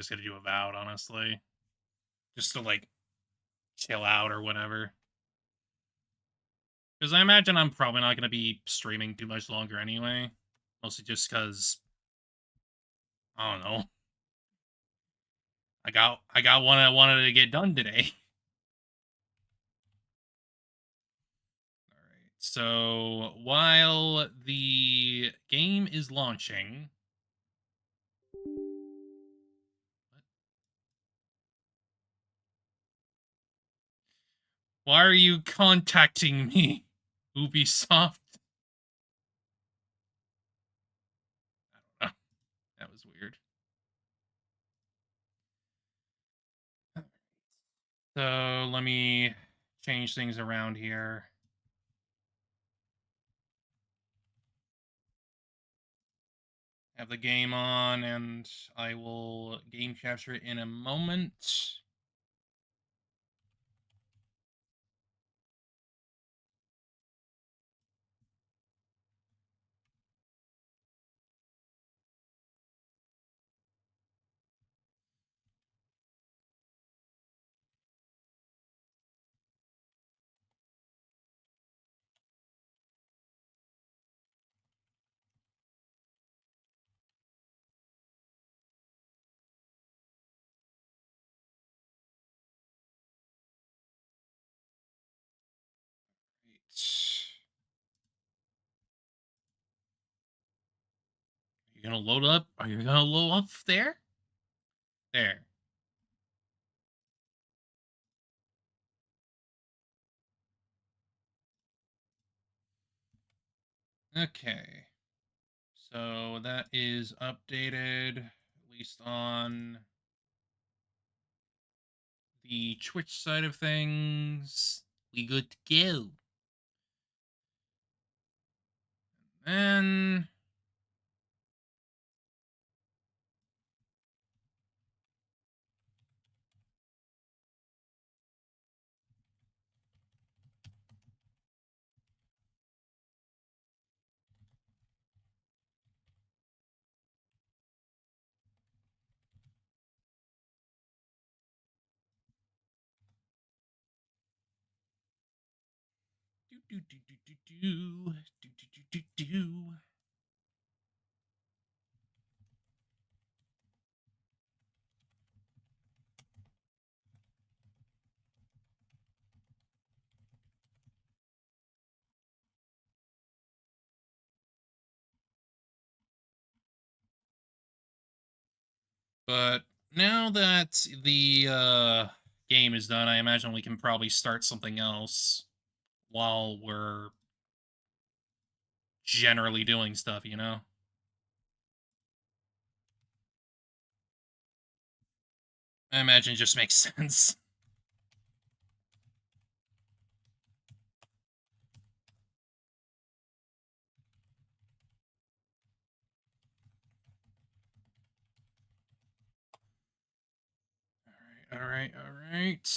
just gonna do Avowed, honestly. Just to, like, chill out or whatever. Because I imagine I'm probably not gonna be streaming too much longer anyway. Mostly just because, I don't know. I got one I wanted to get done today. Alright, so while the game is launching... Why are you contacting me, Ubisoft? I don't know. That was weird. So let me change things around here. Have the game on, and I will game capture it in a moment. Are you gonna load up? Are you gonna load up there? There. Okay. So that is updated, at least on the Twitch side of things. We good to go. And do do do do do do do do do do. But now that the game is done, I imagine we can probably start something else while we're generally doing stuff, you know? I imagine it just makes sense. Alright, alright.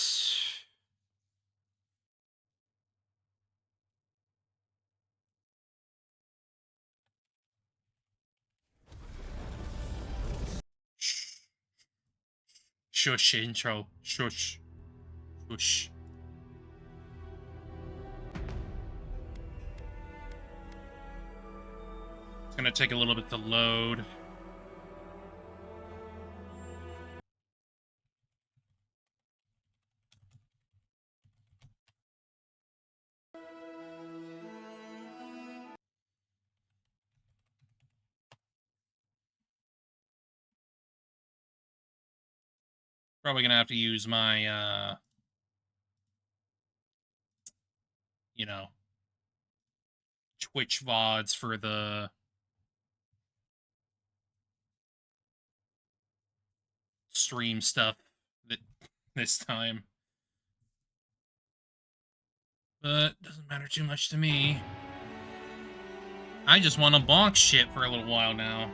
Shush, intro. Shush. Shush. It's gonna take a little bit to load. Probably gonna have to use my, you know, Twitch VODs for the stream stuff that this time. But doesn't matter too much to me. I just want to bonk shit for a little while now.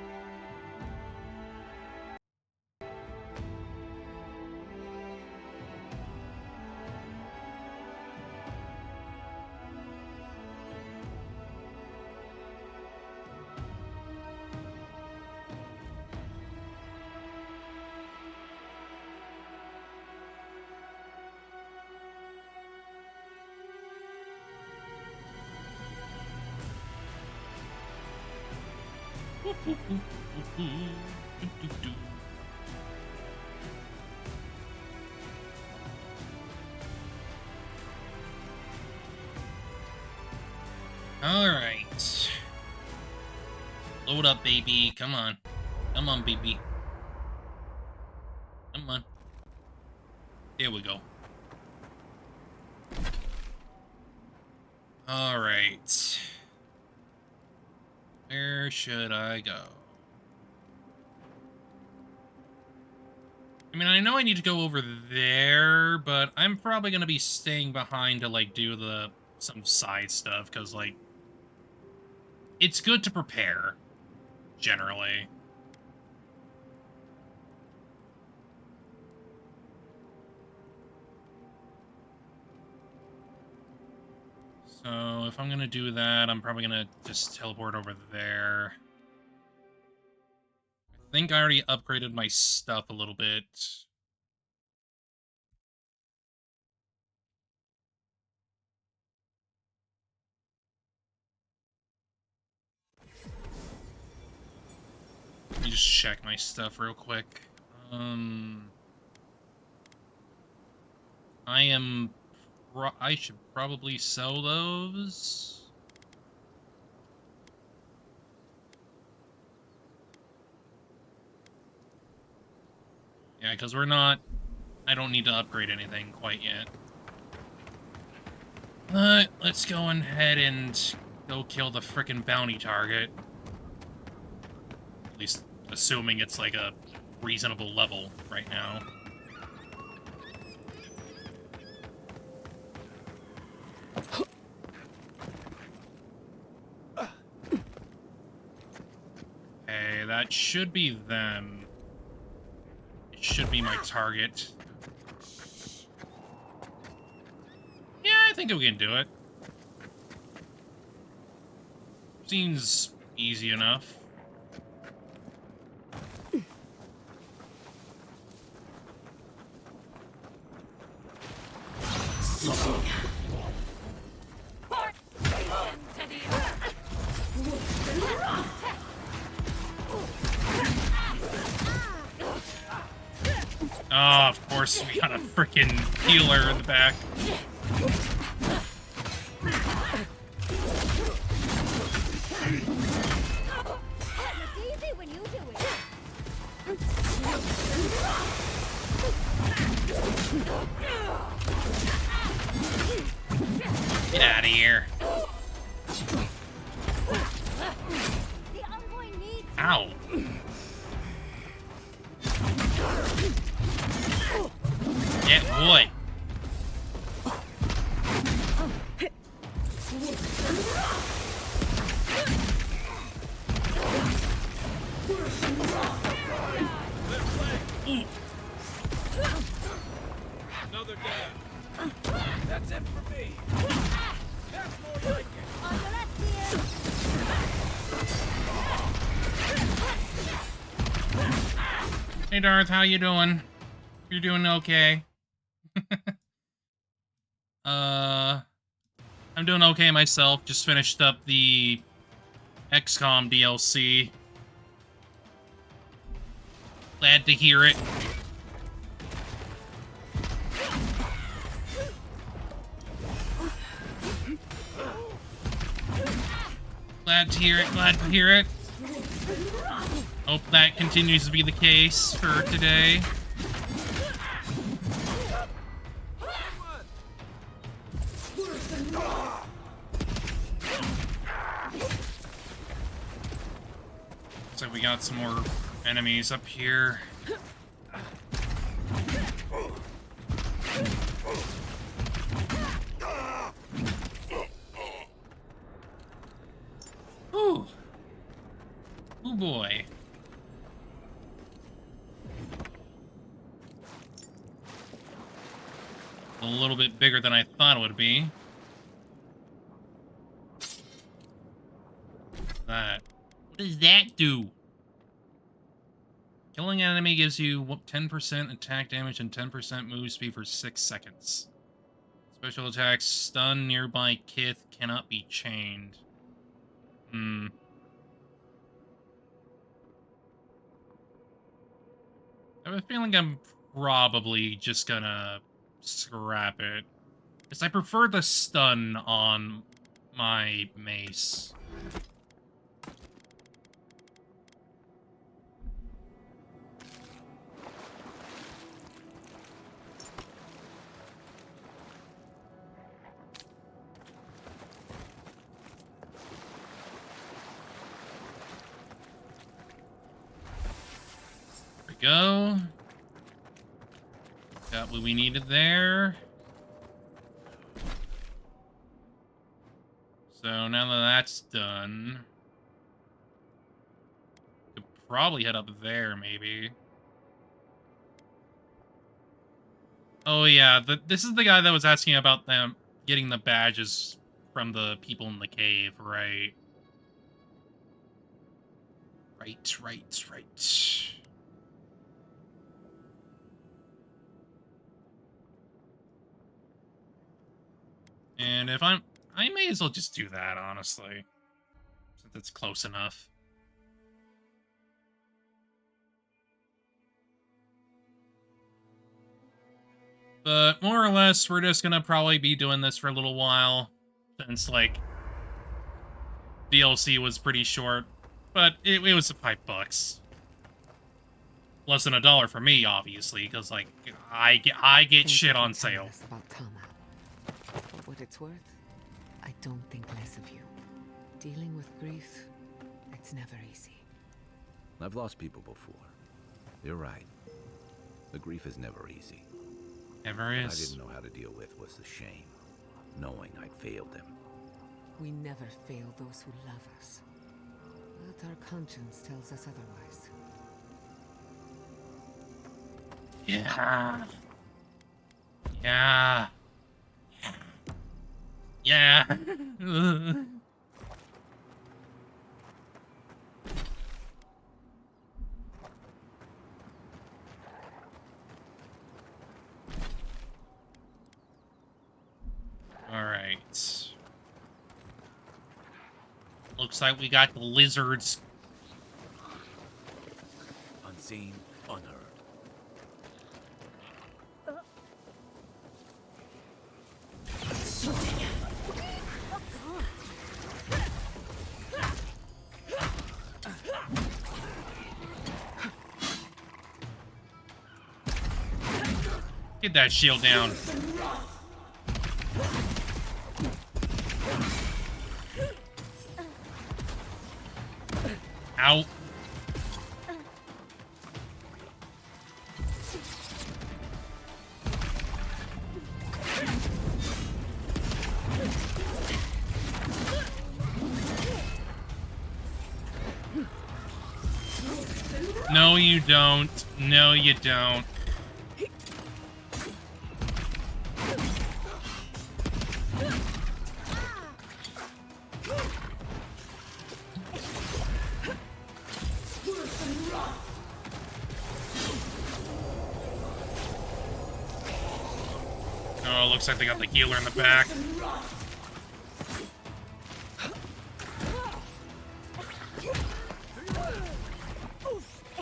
All right. Load up, baby. Come on. Come on, baby. Come on. There we go. All right. Where should I go? I mean, I know I need to go over there, but I'm probably going to be staying behind to, like, do some side stuff, because, like, it's good to prepare, generally. So, if I'm going to do that, I'm probably going to just teleport over there. I think I already upgraded my stuff a little bit. Let me just check my stuff real quick. I should probably sell those. Yeah, because I don't need to upgrade anything quite yet. Let's go ahead and go kill the frickin' bounty target. At least assuming it's like a reasonable level right now. Okay, that should be them. It should be my target. Yeah, I think we can do it. Seems easy enough. Oh, of course, we got a freaking healer in the back. Get out of here. Ow. Yeah, boy. Ooh. Another down. That's it for me. That's more like it. Hey Darth, how you doing? You're doing okay. I'm doing okay myself. Just finished up the XCOM DLC. Glad to hear it. Glad to hear it, glad to hear it. Hope that continues to be the case for today. Looks like we got some more enemies up here. Ooh. Oh boy. A little bit bigger than I thought it would be. That. What does that do? Killing an enemy gives you 10% attack damage and 10% move speed for 6 seconds. Special attacks stun nearby Kith cannot be chained. I have a feeling I'm probably just gonna scrap it. Because I prefer the stun on my mace. There we go. Got what we needed there. So now that that's done, could probably head up there, maybe. Oh yeah, this is the guy that was asking about them getting the badges from the people in the cave, right? Right. And if I may as well just do that, honestly, since it's close enough. But more or less, we're just gonna probably be doing this for a little while, since, like, DLC was pretty short, but it was $5. Less than $1 for me, obviously, because, like, I get shit on sale. About Tama. For what it's worth, I don't think less of you. Dealing with grief, it's never easy. I've lost people before. You're right. The grief is never easy. Never is. What I didn't know how to deal with was the shame, knowing I'd failed them. We never fail those who love us. But our conscience tells us otherwise. Yeah. Yeah. Yeah. All right. Looks like we got the lizards. Unseen, unheard. Get that shield down. Ow. No, you don't. No, you don't. Oh, looks like they got the healer in the back.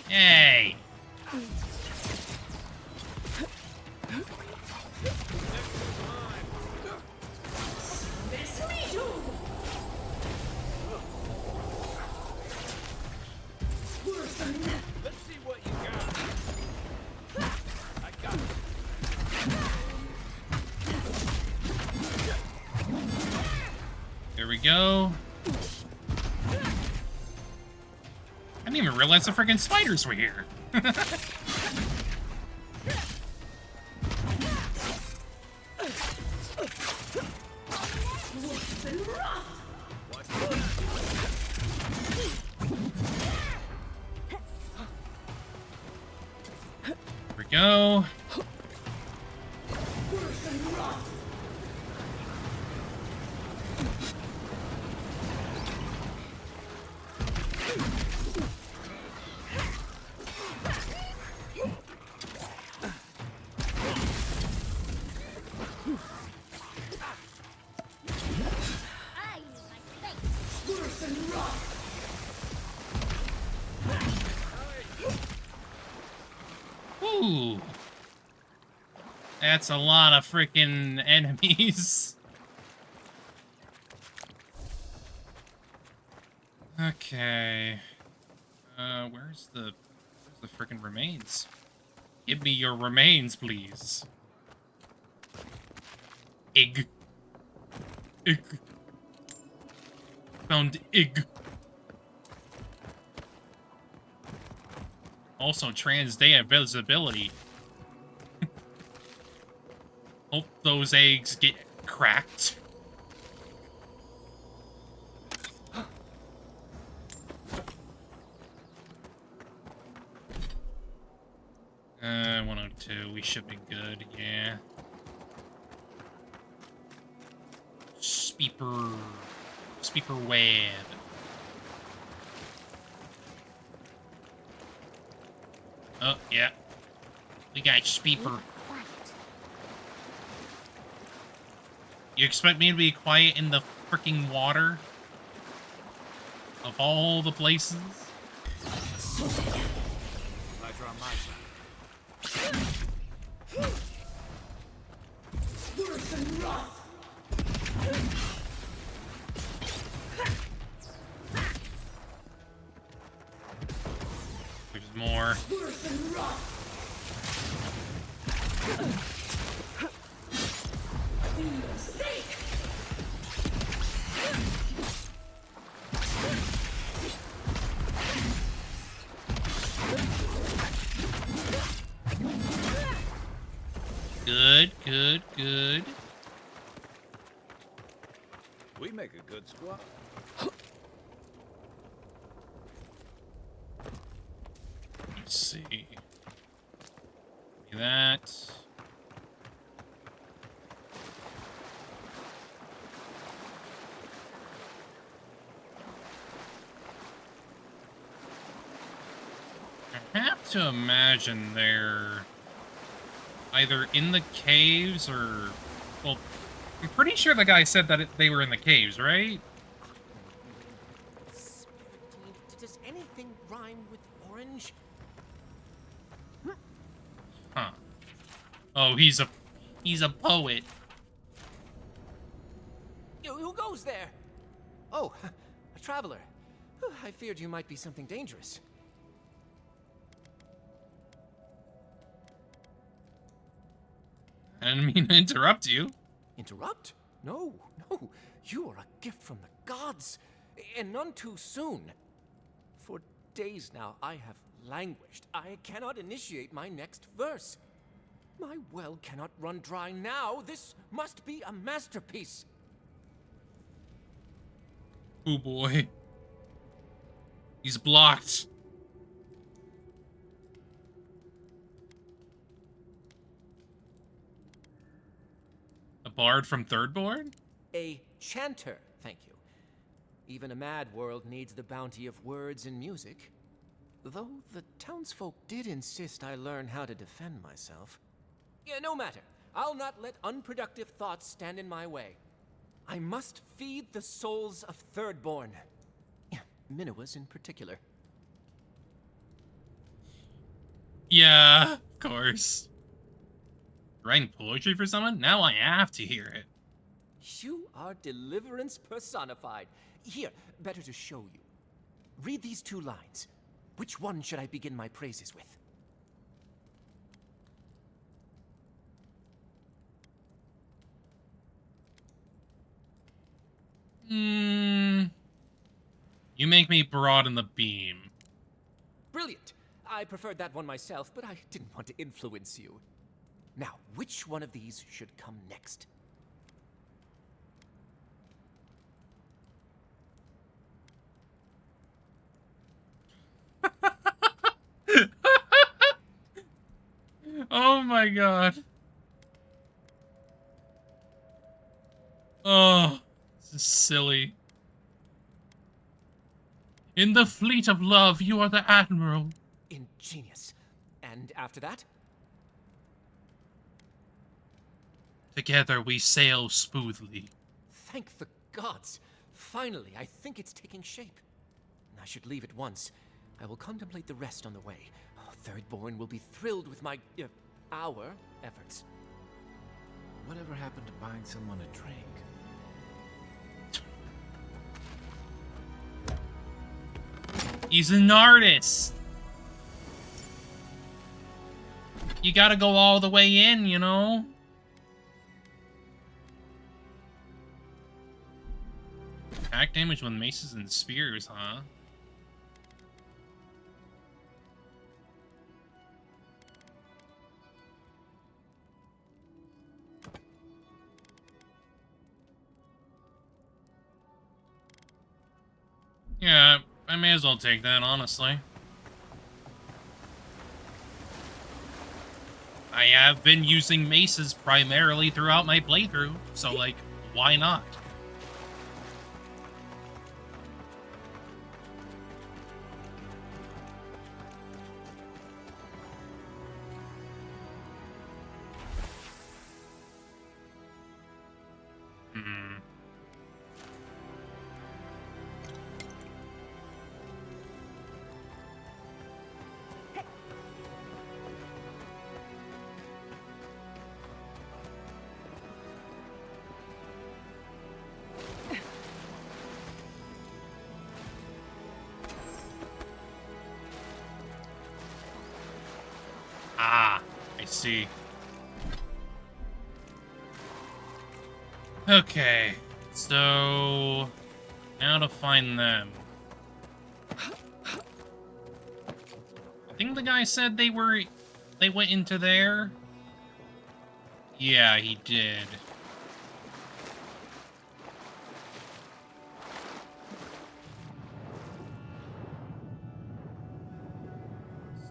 Hey! Let's see what you got. I got it. There we go. I didn't even realize the freaking spiders were here. There we go. Ooh. That's a lot of freaking enemies. Okay. Where's the freaking remains? Give me your remains, please. Egg. Egg. Found egg. Also, trans day invisibility. Hope those eggs get cracked. Uh, 102. We should be good. Yeah. Speaker web. Oh, yeah. We got Speeper. You expect me to be quiet in the freaking water? Of all the places? Lights are on my side. There's more. Good, good, good. We make a good squad. Let's see. Give me that. I have to imagine they're either in the caves or... Well, I'm pretty sure the guy said that they were in the caves, right? Does anything rhyme with orange? Huh. Oh, he's a poet. Who goes there? Oh, a traveler. I feared you might be something dangerous. I didn't mean to interrupt you. Interrupt? No, no. You are a gift from the gods, and none too soon. For days now, I have languished. I cannot initiate my next verse. My well cannot run dry now. This must be a masterpiece. Oh boy. He's blocked. A bard from Thirdborn? A chanter, thank you. Even a mad world needs the bounty of words and music. Though the townsfolk did insist I learn how to defend myself. Yeah, no matter. I'll not let unproductive thoughts stand in my way. I must feed the souls of Thirdborn. Minoas in particular. Yeah, of course. Writing poetry for someone? Now I have to hear it. You are deliverance personified. Here, better to show you. Read these 2 lines. Which one should I begin my praises with? You make me broaden the beam. Brilliant. I preferred that one myself, but I didn't want to influence you. Now, which one of these should come next? Oh my god. Oh, this is silly. In the fleet of love, you are the admiral. Ingenious. And after that? Together we sail smoothly. Thank the gods. Finally, I think it's taking shape. I should leave at once. I will contemplate the rest on the way. Oh, Thirdborn will be thrilled with our efforts. Whatever happened to buying someone a drink? He's an artist. You gotta go all the way in, you know? Attack damage with maces and spears, huh? Yeah, I may as well take that, honestly. I have been using maces primarily throughout my playthrough, so, like, why not? Hmm. Ah, I see. Okay, so now to find them. I think the guy said they went into there. Yeah, he did.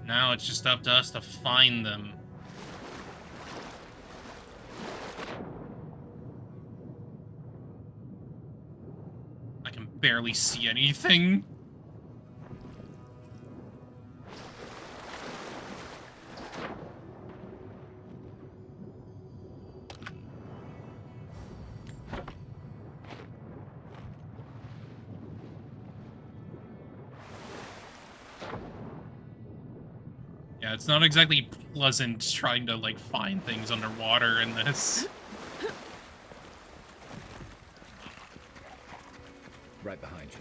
Now it's just up to us to find them. I can barely see anything. Yeah, it's not exactly pleasant trying to, like, find things underwater in this. Right behind you.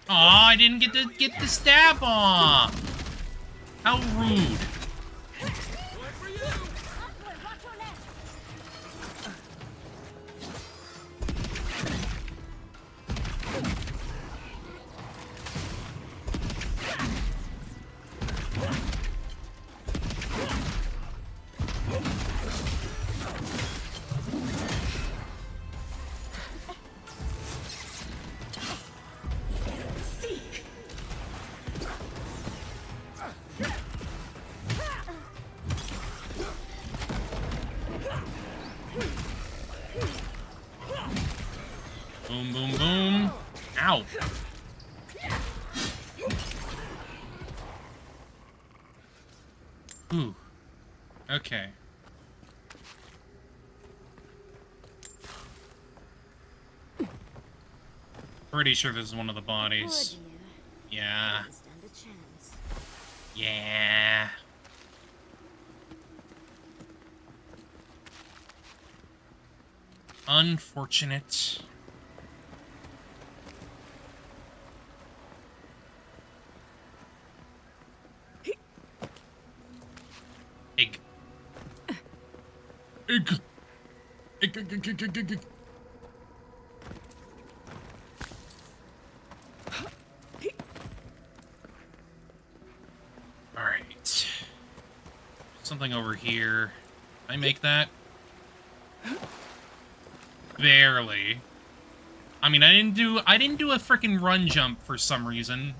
Aw, I didn't get to get the stab off! How rude. Boom, boom, boom. Ow. Ooh. Okay. Pretty sure this is one of the bodies. Yeah. Yeah. Unfortunate. Egg. Egg. Egg, egg, egg, egg, egg, egg. Alright. Something over here. Can I make that? Barely. I mean, I didn't do a freaking run jump for some reason.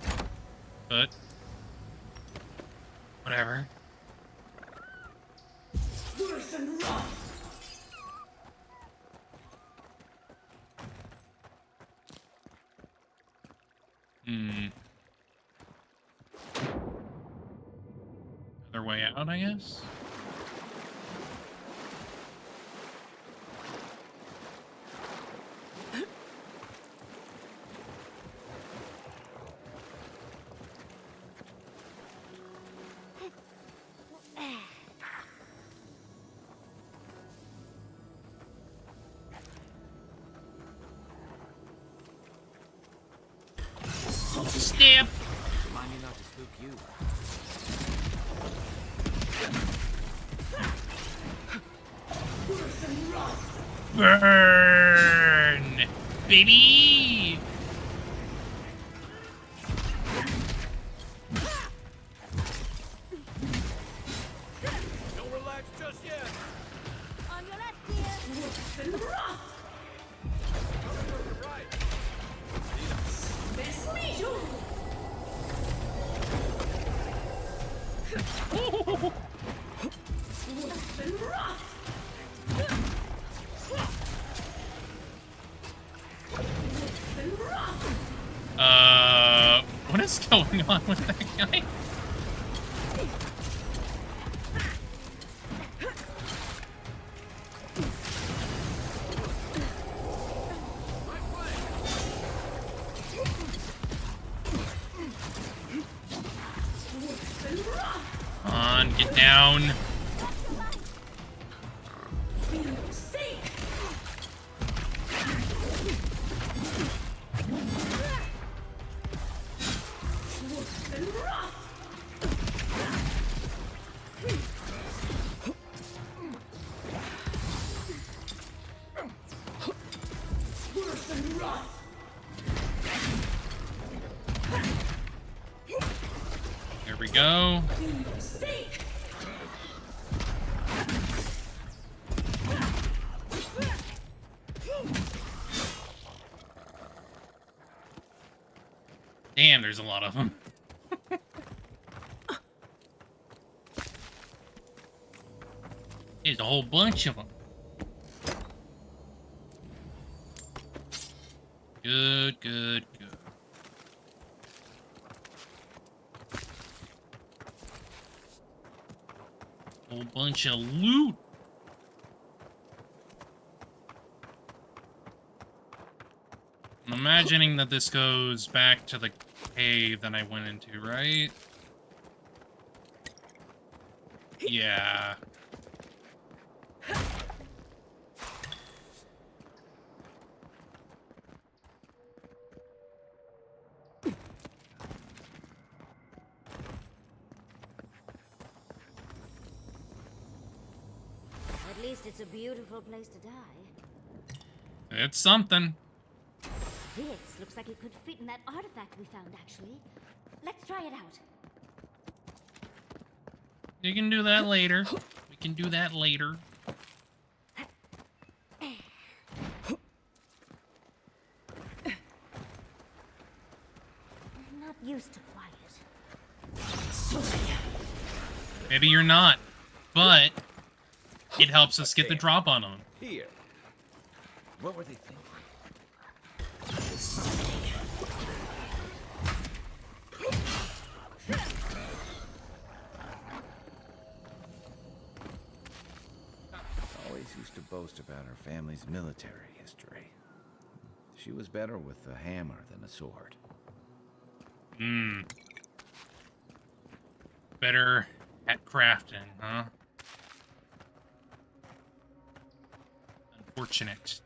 But whatever. Other way out, I guess? Snap! Remind me not to spook you. Burn! Baby! Don't relax just yet. On your left, dear. Right. What is going on with that guy? Come on, get down. There we go. Damn, there's a lot of them. There's a whole bunch of them. Good, good, good. Whole bunch of loot. I'm imagining that this goes back to the cave that I went into, right? Yeah. At least it's a beautiful place to die. It's something. This looks like it could fit in that artifact we found, actually. Let's try it out. You can do that later. We can do that later. I'm not used to quiet. Maybe you're not, but it helps us get the drop on them. Here. What were they thinking? Always used to boast about her family's military history. She was better with a hammer than a sword. Hmm. Better at crafting, huh? Unfortunate.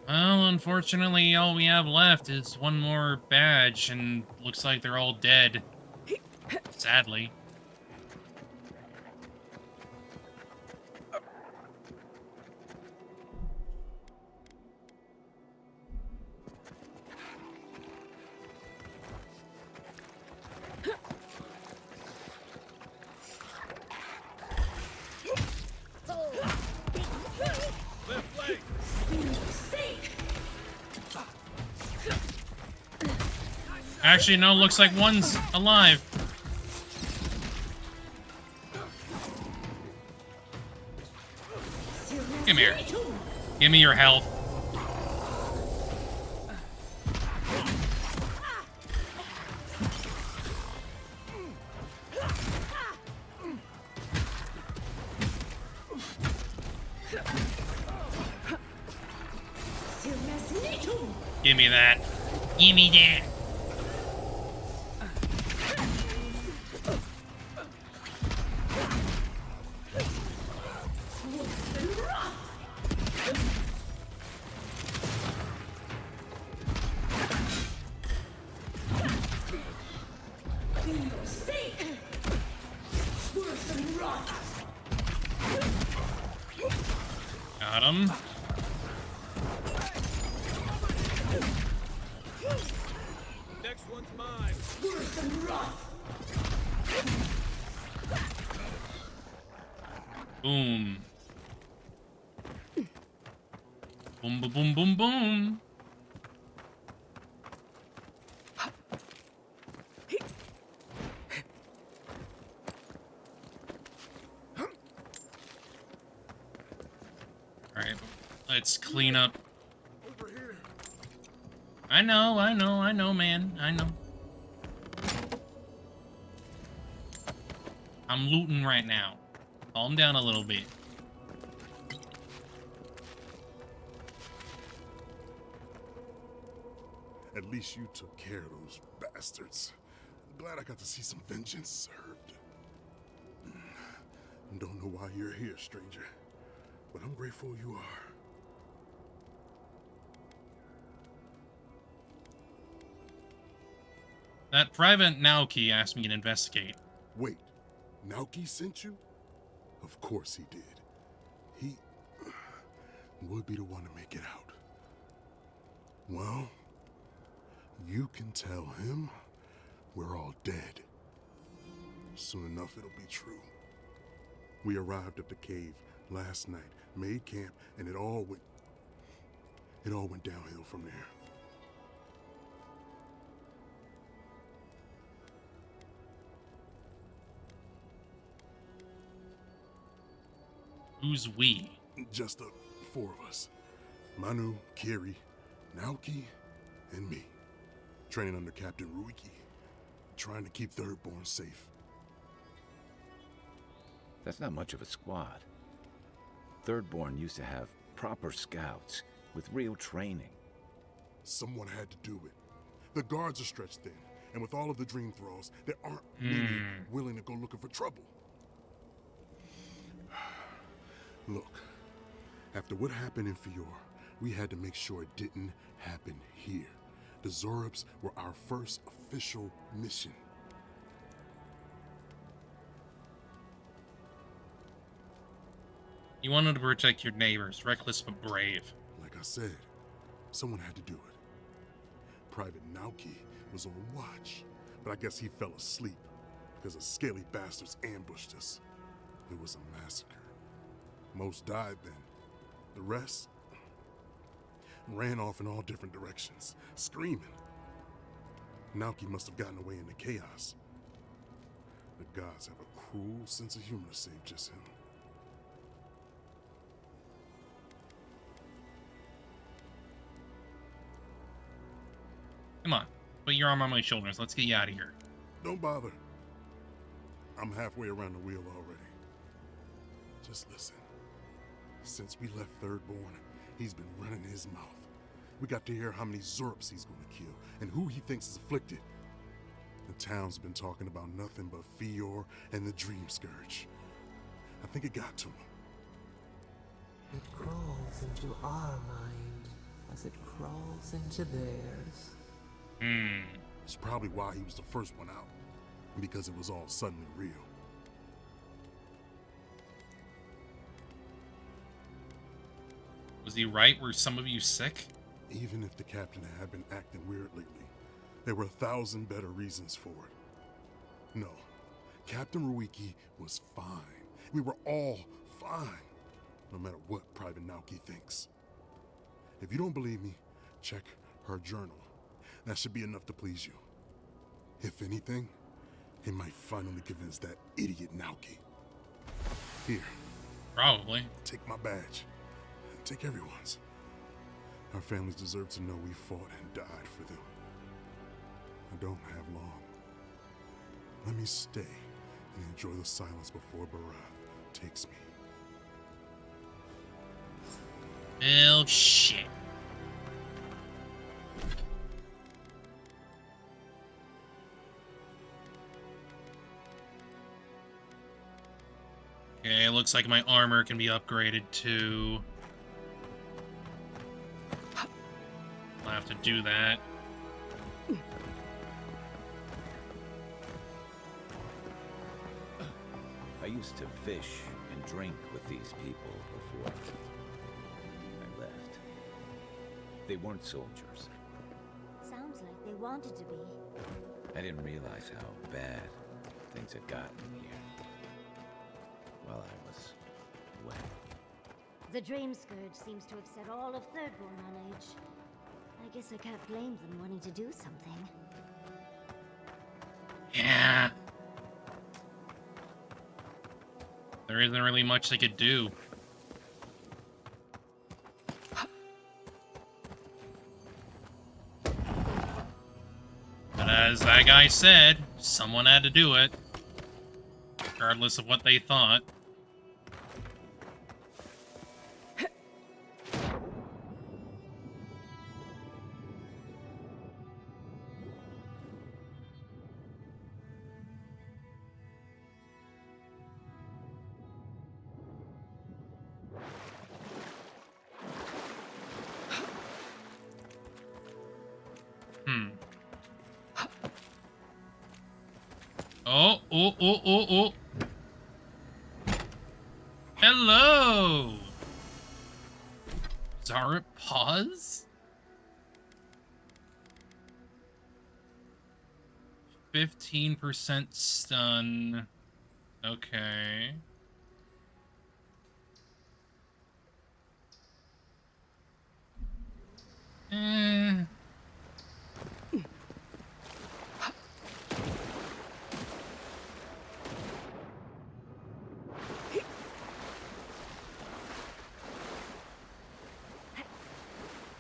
Well, unfortunately, all we have left is one more badge, and looks like they're all dead. Sadly. Left leg. Actually, no, looks like one's alive. Come here. Give me your health. Give me that. Give me that. Got him. Next one's mine. Boom. Boom, boom, boom, boom, boom. Alright, let's clean up. Over here. I know, man. I know. I'm looting right now. Calm down a little bit. At least you took care of those bastards. I'm glad I got to see some vengeance served. Don't know why you're here, stranger, but I'm grateful you are. That Private Naoki asked me to investigate. Wait, Naoki sent you? Of course he did. He would be the one to make it out. Well, you can tell him we're all dead. Soon enough it'll be true. We arrived at the cave last night, made camp, and it all went downhill from there. Who's we? Just the four of us. Manu, Kiri, Naoki, and me. Training under Captain Ruiki. Trying to keep Thirdborn safe. That's not much of a squad. Thirdborn used to have proper scouts with real training. Someone had to do it. The guards are stretched thin, and with all of the dream thralls, there aren't many willing to go looking for trouble. Look, after what happened in Fior, we had to make sure it didn't happen here. The Zorubs were our first official mission. You wanted to protect your neighbors, reckless but brave. Like I said, someone had to do it. Private Naoki was on watch, but I guess he fell asleep because the scaly bastards ambushed us. It was a massacre. Most died then. The rest ran off in all different directions, screaming. Naoki must have gotten away in the chaos. The gods have a cruel sense of humor to save just him. Come on, put your arm on my shoulders. Let's get you out of here. Don't bother. I'm halfway around the wheel already. Just listen. Since we left Thirdborn, he's been running his mouth. We got to hear how many Zorps he's going to kill and who he thinks is afflicted. The town's been talking about nothing but Fior and the Dream Scourge. I think it got to him. It crawls into our mind as it crawls into theirs. It's probably why he was the first one out, because it was all suddenly real. Was he right? Were some of you sick? Even if the captain had been acting weird lately, there were 1,000 better reasons for it. No, Captain Ruiki was fine. We were all fine, no matter what Private Naoki thinks. If you don't believe me, check her journal. That should be enough to please you. If anything, it might finally convince that idiot Naoki. Here, Probably. take my badge. Take everyone's. Our families deserve to know we fought and died for them. I don't have long. Let me stay and enjoy the silence before Barath takes me. Well, shit. Okay, it looks like my armor can be upgraded too. I'll have to do that. I used to fish and drink with these people before I left. They weren't soldiers. Sounds like they wanted to be. I didn't realize how bad things had gotten here while I was away. The Dream Scourge seems to have set all of Thirdborn on edge. I guess I can't blame them wanting to do something. Yeah. There isn't really much they could do. But as that guy said, someone had to do it. Regardless of what they thought. Oh. Hello! Zara, pause? 15% stun. Okay. Eh.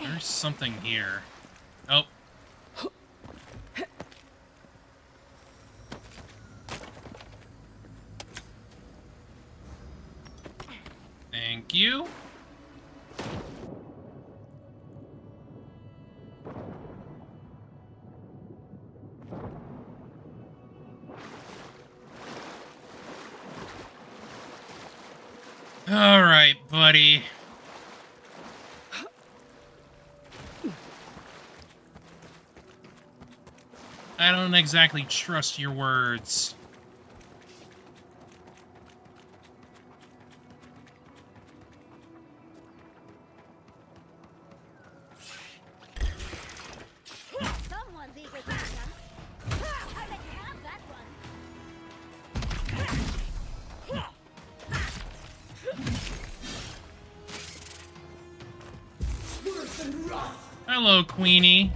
There's something here. Oh. Thank you. All right, buddy. I don't exactly trust your words. Someone's eager to dance. I let you have that one. Hello, Queenie.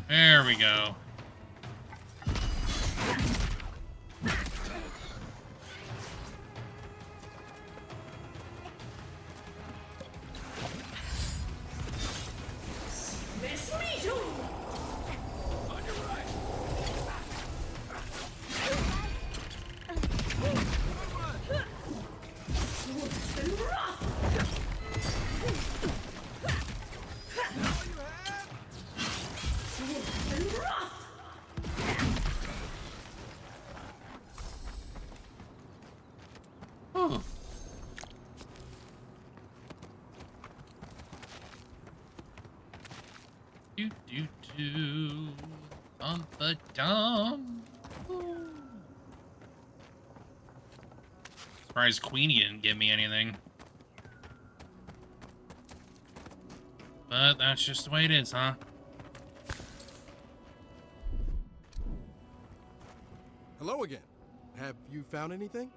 There we go. Ooh. Do. Dum. Surprised Queenie didn't give me anything. But that's just the way it is, huh? Hello again. Have you found anything?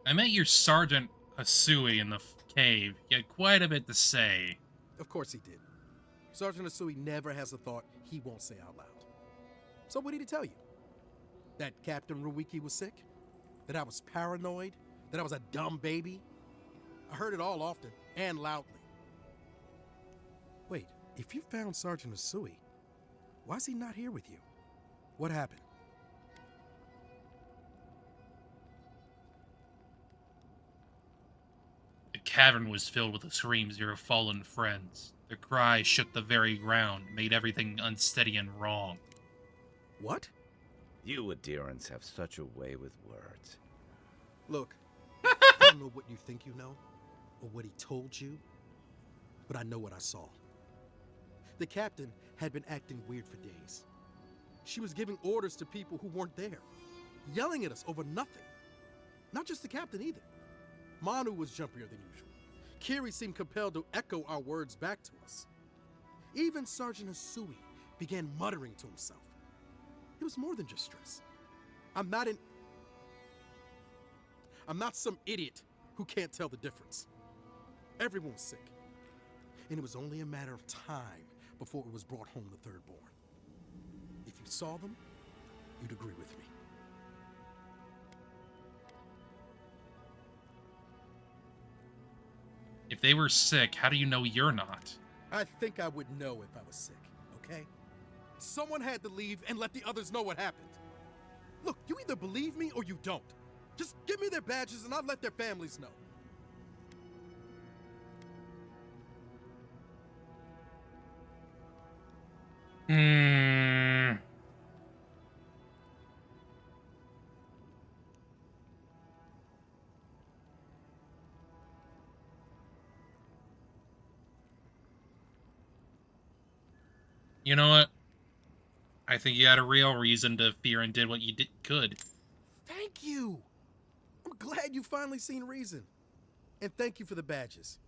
I met your Sergeant Asui in the cave. He had quite a bit to say. Of course he did. Sergeant Asui never has a thought he won't say out loud. So what did he tell you? That Captain Ruiki was sick? that I was paranoid, that I was a dumb baby. I heard it all often and loudly. Wait, if you found Sergeant Asui, why is he not here with you? What happened? The cavern was filled with the screams of your fallen friends. Their cries shook the very ground, made everything unsteady and wrong. What? You adherents have such a way with words. Look, I don't know what you think you know, or what he told you, but I know what I saw. The captain had been acting weird for days. She was giving orders to people who weren't there, yelling at us over nothing. Not just the captain either. Manu was jumpier than usual. Kiri seemed compelled to echo our words back to us. Even Sergeant Asui began muttering to himself. It was more than just stress. I'm not some idiot who can't tell the difference. Everyone was sick. And it was only a matter of time before it was brought home to Thirdborn. If you saw them, you'd agree with me. If they were sick, how do you know you're not? I think I would know if I was sick, okay? Someone had to leave and let the others know what happened. Look, you either believe me or you don't. Just give me their badges and I'll let their families know. You know what? I think you had a real reason to fear and did what you could. Thank you. I'm glad you finally seen reason. And thank you for the badges.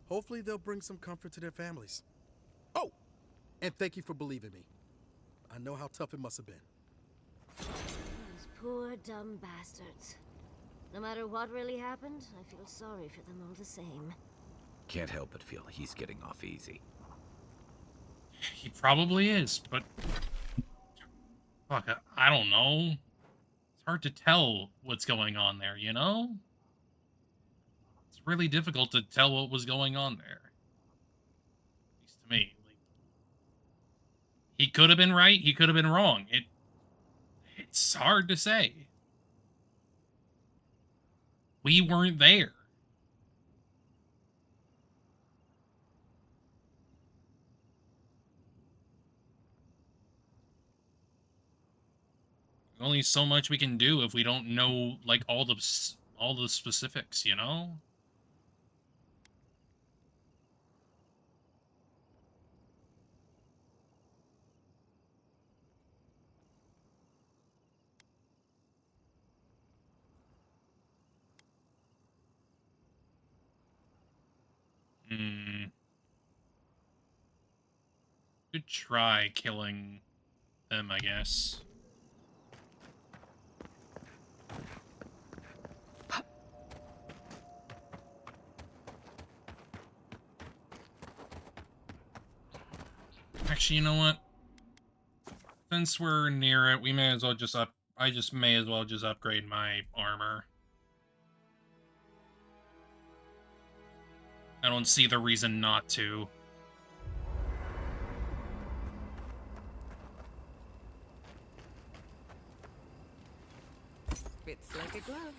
Hopefully they'll bring some comfort to their families. Oh, and thank you for believing me. I know how tough it must have been. Those poor, dumb bastards. No matter what really happened, I feel sorry for them all the same. Can't help but feel he's getting off easy. He probably is, but... Fuck, I don't know. It's hard to tell what's going on there, you know? It's really difficult to tell what was going on there. At least to me. Like, he could have been right, he could have been wrong. It's hard to say. We weren't there. Only so much we can do if we don't know, like, all the specifics, you know? Could try killing them, I guess. Actually, you know what? Since we're near it, we may as well just I may as well just upgrade my armor. I don't see the reason not to. Fits like a glove.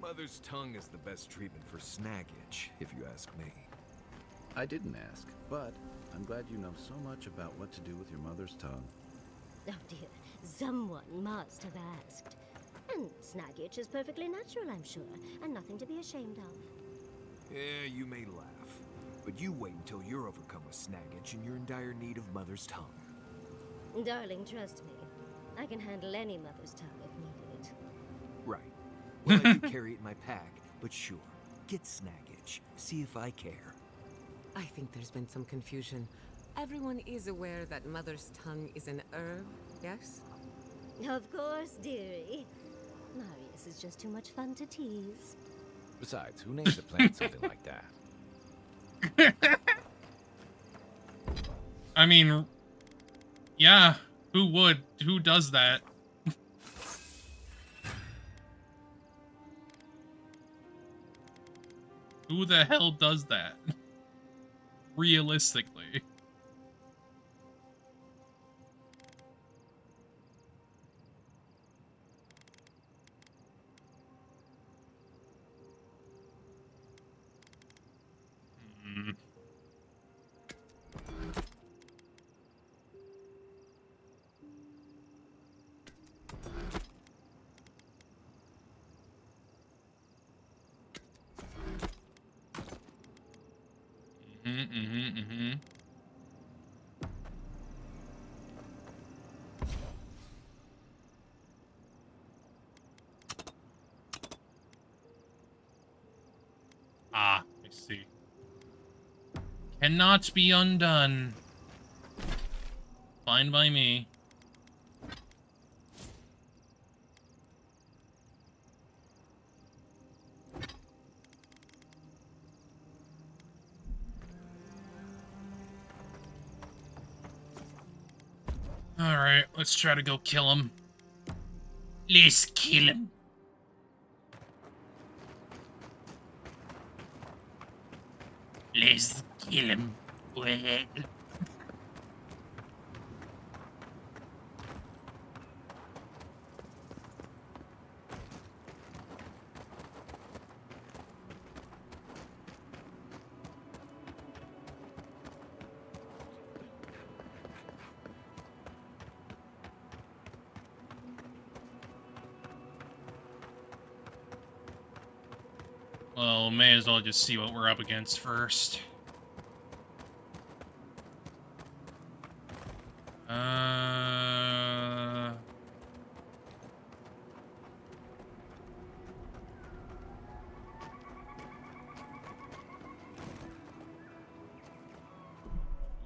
Mother's tongue is the best treatment for snag itch, if you ask me. I didn't ask, but I'm glad you know so much about what to do with your mother's tongue. Oh dear, someone must have asked. And snag itch is perfectly natural, I'm sure, and nothing to be ashamed of. Yeah, you may laugh, but you wait until you're overcome with snag itch and you're in dire need of mother's tongue. Darling, trust me. I can handle any mother's tongue if needed. Right. Well, I do carry it in my pack, but sure, get snag itch. See if I care. I think there's been some confusion. Everyone is aware that mother's tongue is an herb, yes? Of course, dearie. Marius is just too much fun to tease. Besides, who names a plant something like that? I mean, yeah, who would? Who does that? Who the hell does that? Realistically. Hmm. Ah, I see. Cannot be undone. Fine by me. Alright, let's try to go kill him. Let's kill him. Let's kill him. Well, may as well just see what we're up against first.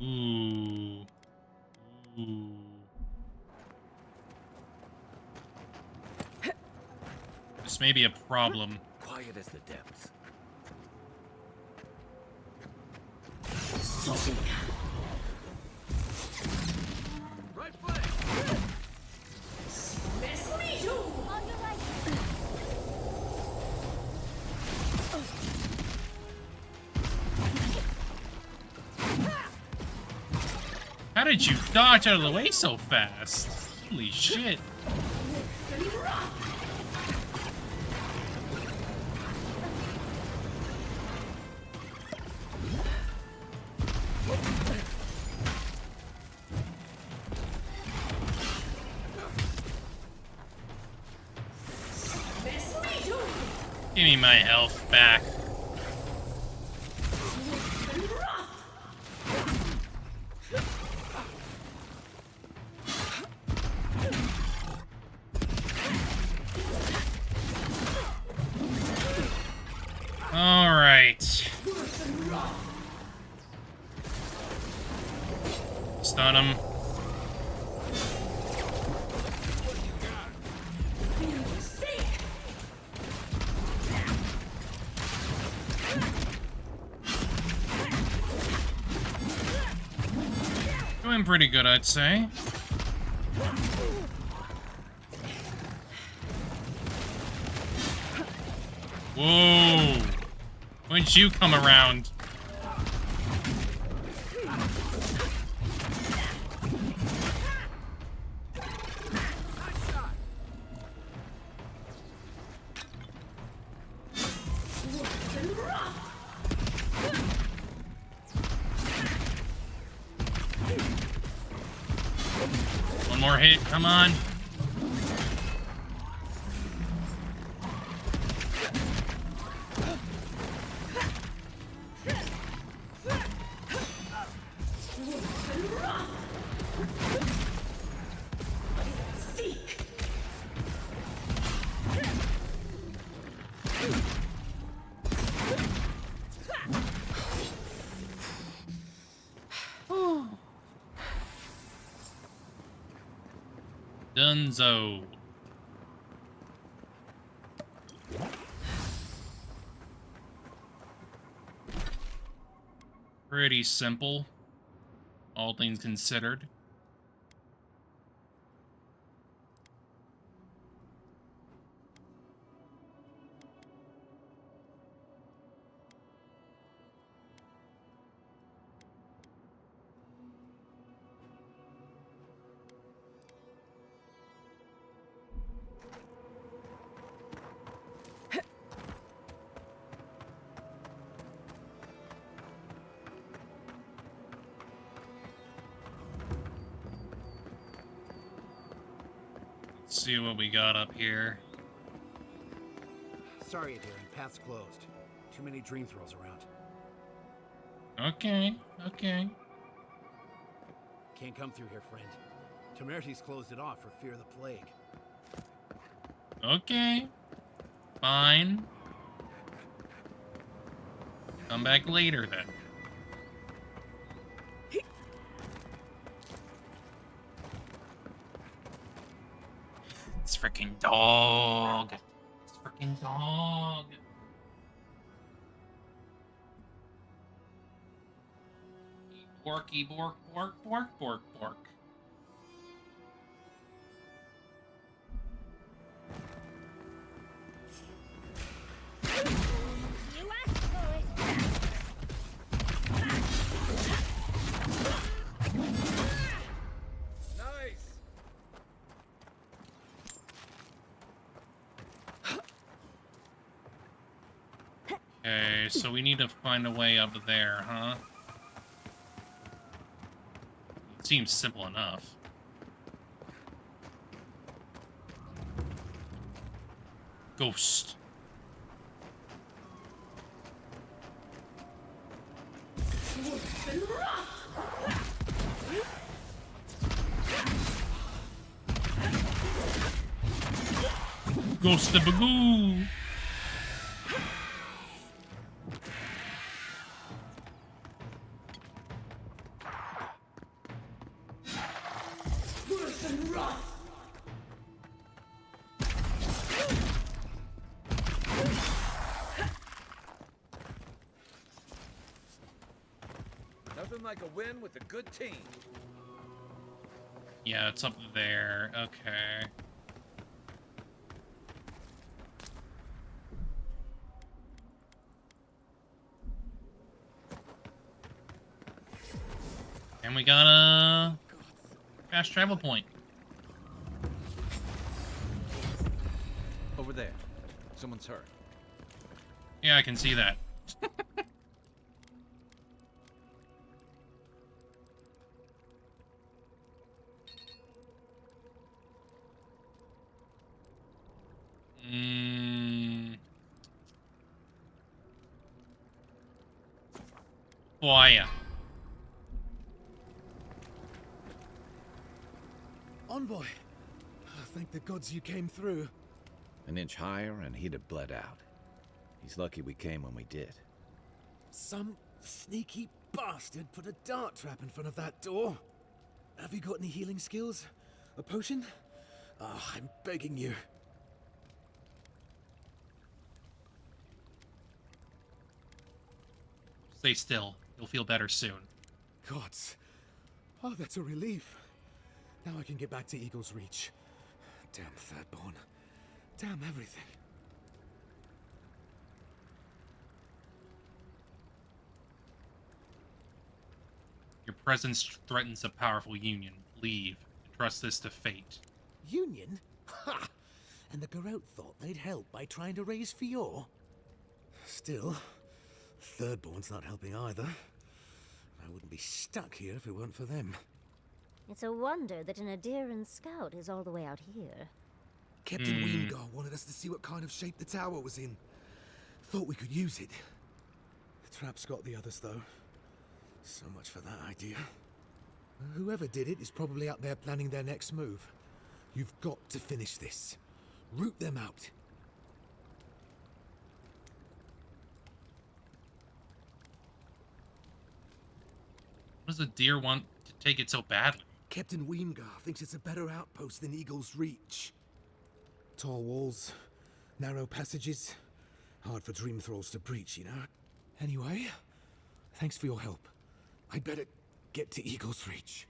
Ooh. Ooh. This may be a problem. Quiet as the depths. Right flank. On your right. How did you dodge out of the way so fast? Holy shit. Give me my health back. All right. Stun him. Doing pretty good, I'd say. Whoa! When'd you come around? One more hit, come on. Dunzo. Pretty simple, all things considered. Let's see what we got up here. Sorry, Adrian. Path's closed. Too many dream throws around. Okay, okay. Can't come through here, friend. Temerty's closed it off for fear of the plague. Okay. Fine. Come back later, then. This freaking dog. This freaking dog. Borky bork bork bork bork bork. You asked for it. Nice! Okay, so we need to find a way up there, huh? It seems simple enough. Ghost. Ghost of Bagoo. Nothing like a win with a good team. Yeah, it's up there. Okay. And we got a fast travel point. Over there. Someone's hurt. Yeah, I can see that. Boy. Envoy! Thank the gods you came through. An inch higher and he'd have bled out. He's lucky we came when we did. Some sneaky bastard put a dart trap in front of that door. Have you got any healing skills? A potion? Oh, I'm begging you. Stay still. You'll feel better soon. Gods. Oh, that's a relief. Now I can get back to Eagle's Reach. Damn Thirdborn. Damn everything. Your presence threatens a powerful union. Leave. Trust this to fate. Union? Ha! And the Garrote thought they'd help by trying to raise Fior? Still, Thirdborn's not helping either. I wouldn't be stuck here if it weren't for them. It's a wonder that an Adiran scout is all the way out here. Captain Weemgar wanted us to see what kind of shape the tower was in. Thought we could use it. The trap's got the others, though. So much for that idea. Whoever did it is probably out there planning their next move. You've got to finish this. Root them out. What does the deer want to take it so badly? Captain Weemgar thinks it's a better outpost than Eagle's Reach. Tall walls, narrow passages. Hard for dream thralls to breach, you know? Anyway, thanks for your help. I'd better get to Eagle's Reach.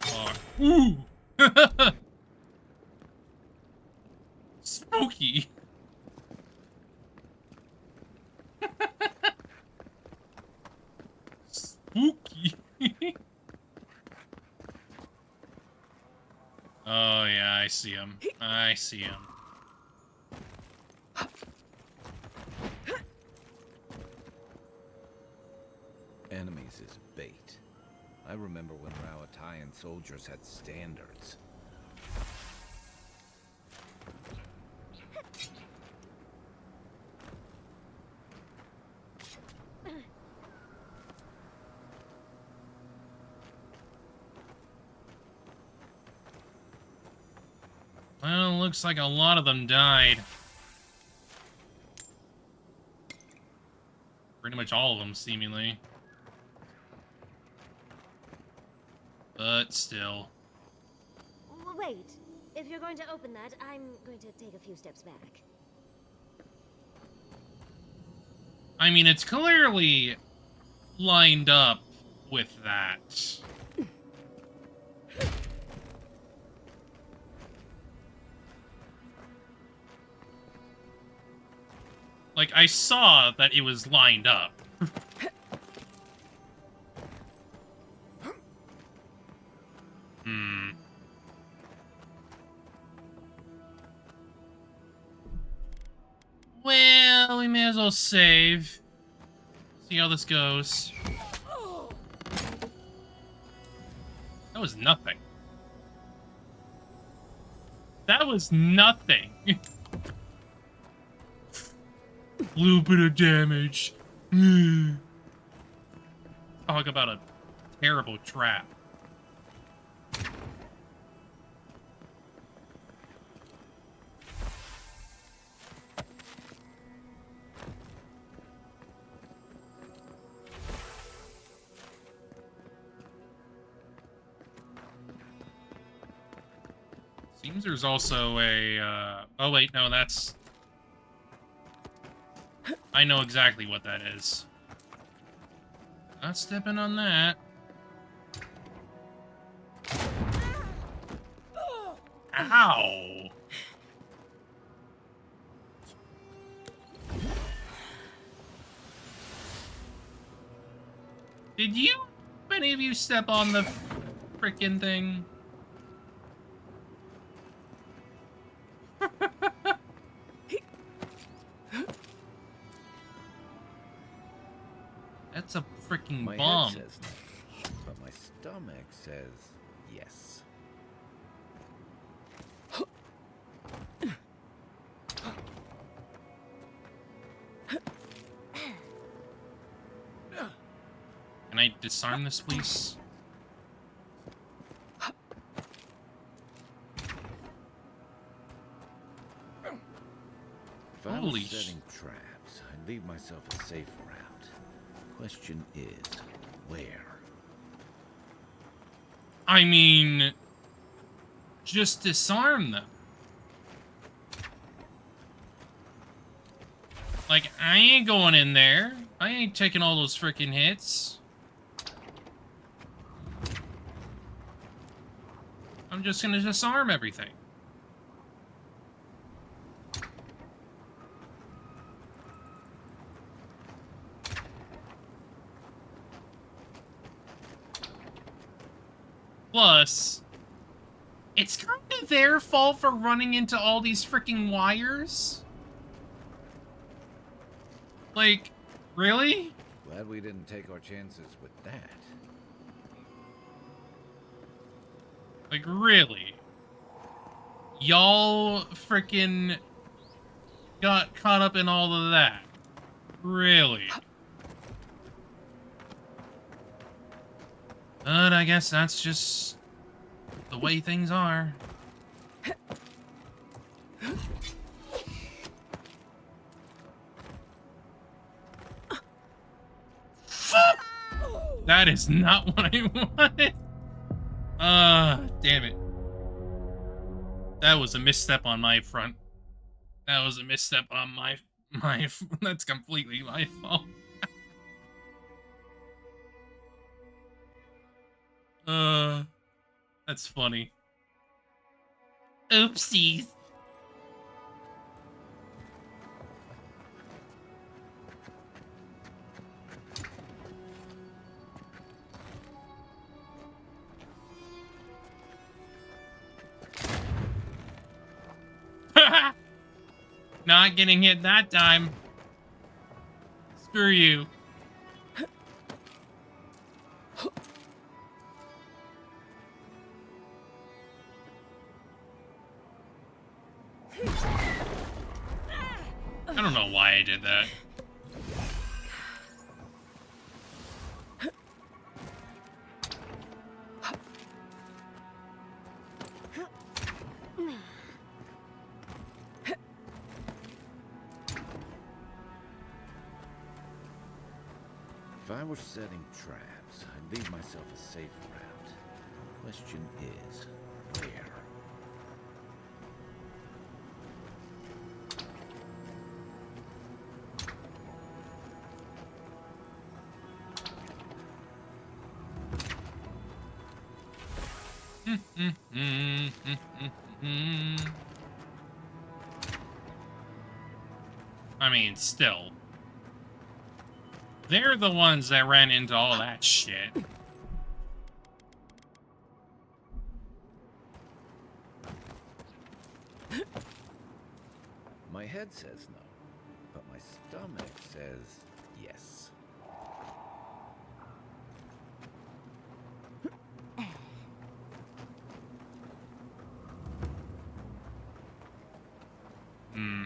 Oh. Ooh! Spooky! Spooky! Oh yeah, I see him. I see him. enemies is bait. I remember when Rawatayan soldiers had standards. Well, looks like a lot of them died. Pretty much all of them, seemingly. But still. Wait. If you're going to open that, I'm going to take a few steps back. I mean, it's clearly lined up with that. Like, I saw that it was lined up. Well, we may as well save. See how this goes. That was nothing. That was nothing. Little bit of damage. Talk about a terrible trap. Seems there's also a, oh wait, no, that's... I know exactly what that is. Not stepping on that. Ow! Did any of you step on the frickin' thing? That's a freaking My bomb. head says no, but my stomach says yes. Can I disarm this, please? If I Holy was setting traps, I'd leave myself a safe route. Question is, where? I mean, just disarm them. Like, I ain't going in there. I ain't taking all those freaking hits. I'm just gonna disarm everything. Plus, it's kind of their fault for running into all these freaking wires. Like, really? Glad we didn't take our chances with that. Like, really? Y'all freaking got caught up in all of that. Really? But I guess that's just the way things are. That is not what I wanted. Damn it. That was a misstep on my front. That was a misstep on my that's completely my fault. That's funny. Oopsies. Not getting hit that time. Screw you. don't know why I did that. If I were setting traps, I'd leave myself a safe route. Question is, where? I mean, still. They're the ones that ran into all that shit. My head says no, but my stomach says yes. Hmm.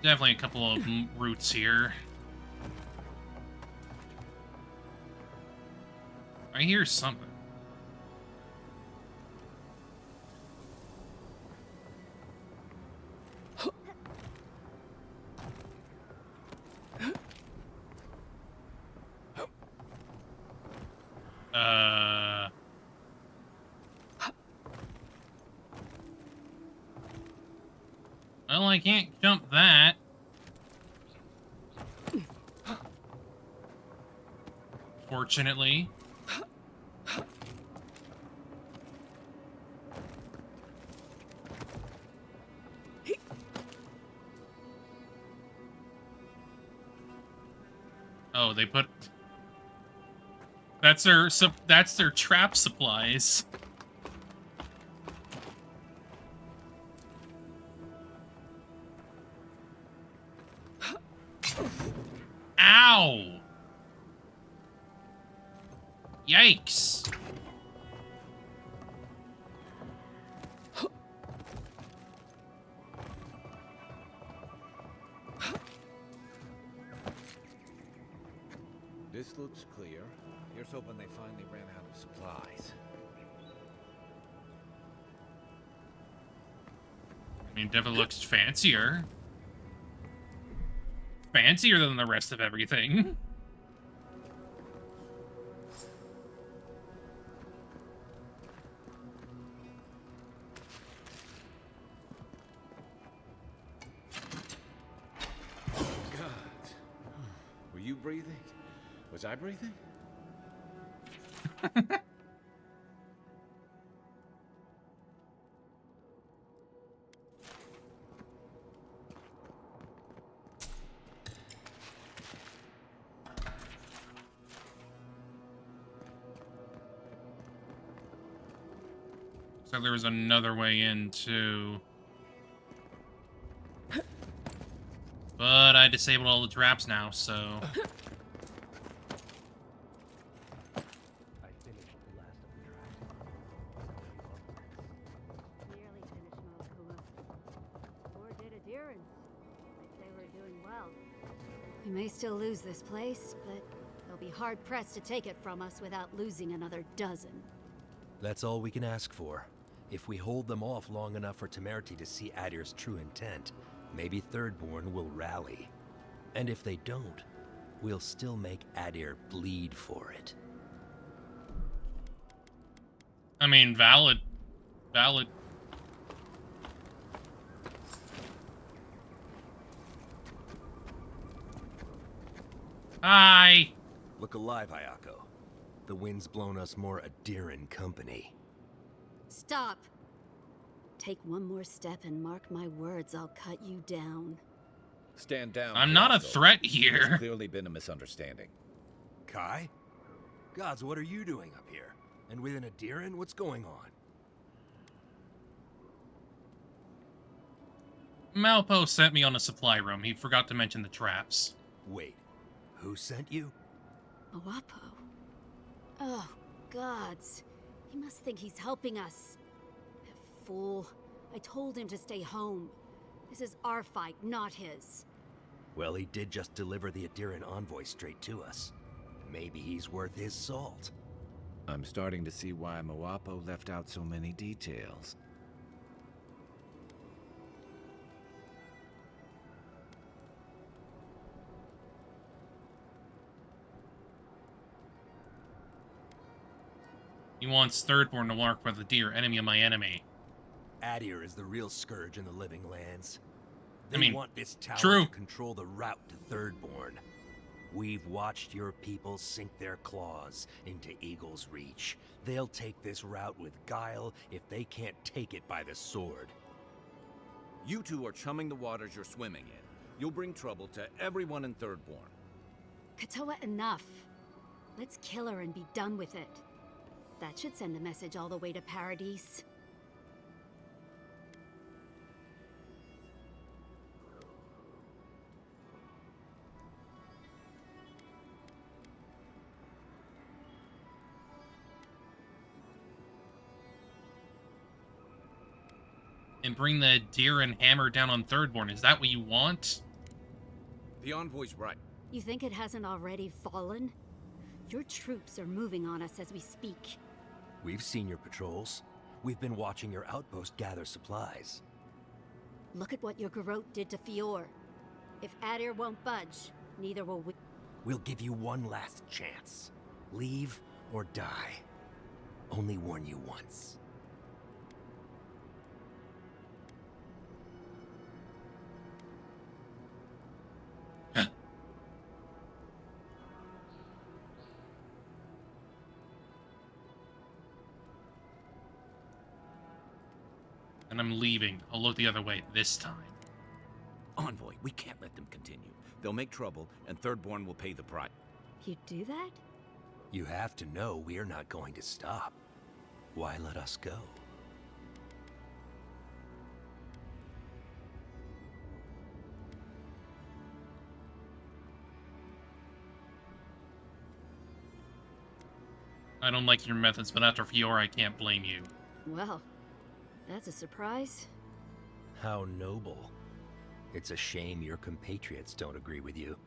Definitely a couple of routes here. I hear something. Well, I can't jump that. Fortunately. Oh, they put... That's their trap supplies. Ow! Yikes! This looks clear. Here's hoping they finally ran out of supplies. I mean, definitely looks fancier. Fancier than the rest of everything. God. Were you breathing? Was I breathing? So there was another way in, too. But I disabled all the traps now, so... I finished the last of the traps. Nearly finished, Malakua. Poor did adherence. I'd say we're doing well. We may still lose this place, but they'll be hard-pressed to take it from us without losing another dozen. That's all we can ask for. If we hold them off long enough for Temerity to see Adir's true intent, maybe Thirdborn will rally. And if they don't, we'll still make Adir bleed for it. I mean, valid. Valid. Hi! Look alive, Ayako. The wind's blown us more Adiran company. Stop! Take one more step and mark my words, I'll cut you down. Stand down. I'm not a Ayako. threat There's here. clearly been a misunderstanding. Kai? Gods, what are you doing up here? And with an Adiran, what's going on? Malpo sent me on a supply room. He forgot to mention the traps. Wait, who sent you? Awapo. Oh, gods. He must think he's helping us. That fool. I told him to stay home. This is our fight, not his. Well, he did just deliver the Adiran envoy straight to us. Maybe he's worth his salt. I'm starting to see why Moapo left out so many details. He wants Thirdborn to work with the dear enemy of my enemy. Adir is the real scourge in the living lands. I They mean, want this tower true. to control the route to Thirdborn. We've watched your people sink their claws into Eagle's Reach. They'll take this route with guile if they can't take it by the sword. You two are chumming the waters you're swimming in. You'll bring trouble to everyone in Thirdborn. Katoa, enough. Let's kill her and be done with it. That should send a message all the way to Paradise. And bring the deer and hammer down on Thirdborn. Is that what you want? The envoy's right. You think it hasn't already fallen? Your troops are moving on us as we speak. We've seen your patrols. We've been watching your outpost gather supplies. Look at what your Garrote did to Fior. If Adir won't budge, neither will we. We'll give you one last chance. Leave or die. Only warn you once. And I'm leaving. I'll look the other way this time. Envoy, we can't let them continue. They'll make trouble, and Thirdborn will pay the price. You do that? You have to know we're not going to stop. Why let us go? I don't like your methods, but after Fiora, I can't blame you. Well, that's a surprise. How noble. It's a shame your compatriots don't agree with you.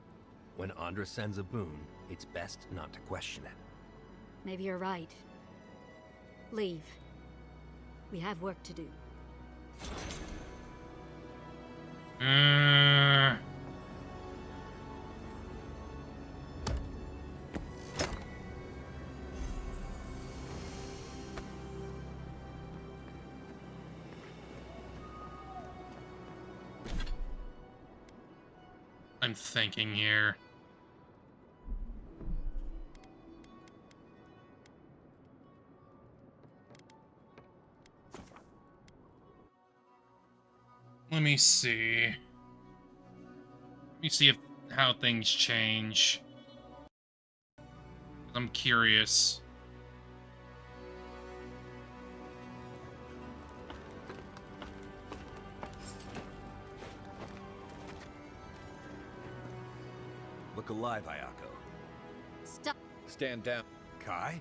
When Andra sends a boon, it's best not to question it. Maybe you're right. Leave. We have work to do. I'm thinking here. Let me see. Let me see if how things change. I'm curious. Look alive, Ayako. Stop. Stand down. Kai?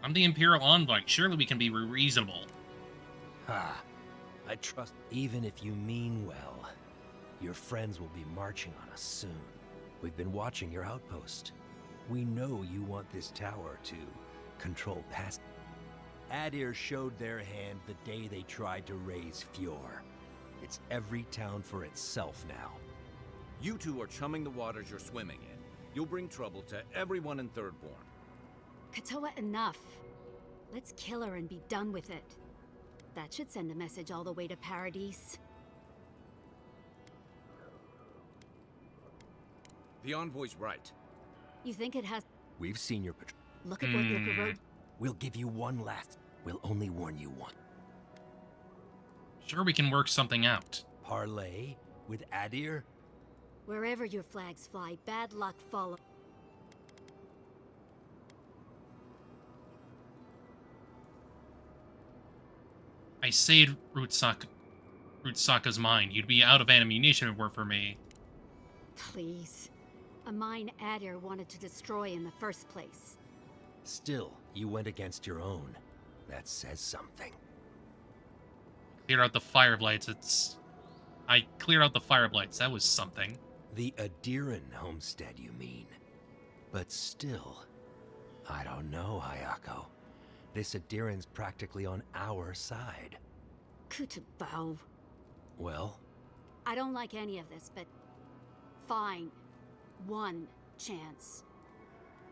I'm the Imperial Envoy. Surely we can be reasonable. Ha. I trust even if you mean well. Your friends will be marching on us soon. We've been watching your outpost. We know you want this tower to control past. Adir showed their hand the day they tried to raise Fior. It's every town for itself now. You two are chumming the waters you're swimming in. You'll bring trouble to everyone in Thirdborn. Katoa, enough. Let's kill her and be done with it. That should send a message all the way to Paradise. The envoy's right. You think it has... We've seen your patrol. Look at what your Garrote... We'll give you one last... We'll only warn you once. Sure, we can work something out. Parley with Adir? Wherever your flags fly, bad luck follow. I saved Rutsaka's mind. You'd be out of ammunition if it were for me. Please. A mine Adir wanted to destroy in the first place. Still, you went against your own. That says something. Clear out the firelights. I cleared out the firelights. That was something. The Adiran homestead, you mean? But still, I don't know, Hayako. This Adiran's practically on our side. Kutabao. Well? I don't like any of this, but fine. One chance.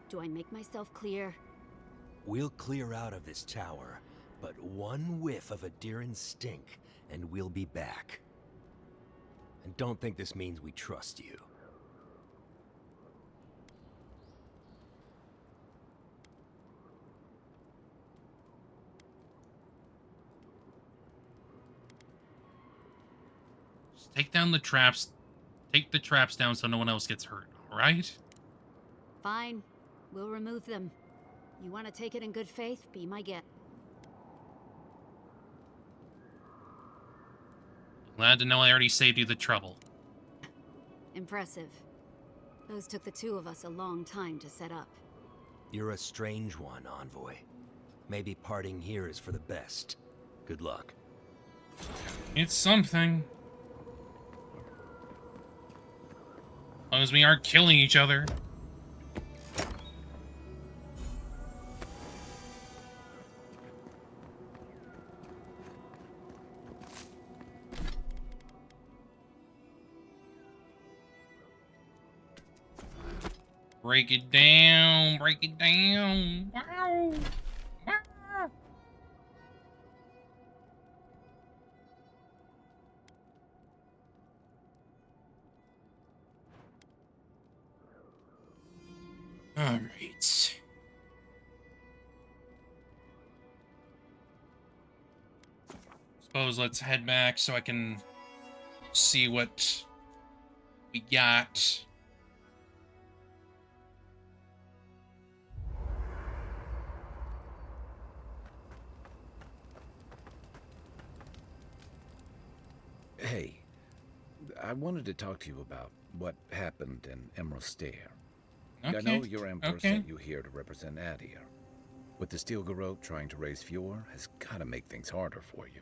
Do I make myself clear? We'll clear out of this tower, but one whiff of Adiran stink, and we'll be back. And don't think this means we trust you. Just take down the traps. Take the traps down so no one else gets hurt, alright? Fine. We'll remove them. You want to take it in good faith? Be my guest. Glad to know I already saved you the trouble. Impressive. Those took the two of us a long time to set up. You're a strange one, Envoy. Maybe parting here is for the best. Good luck. It's something. As long as we aren't killing each other. Break it down, break it down. Wow. Wow. All right. Suppose let's head back so I can see what we got. Hey, I wanted to talk to you about what happened in Emerald Stair. Okay. I know your Emperor Okay. sent you here to represent Adir. But the Steel Garrote trying to raise Fjord has got to make things harder for you.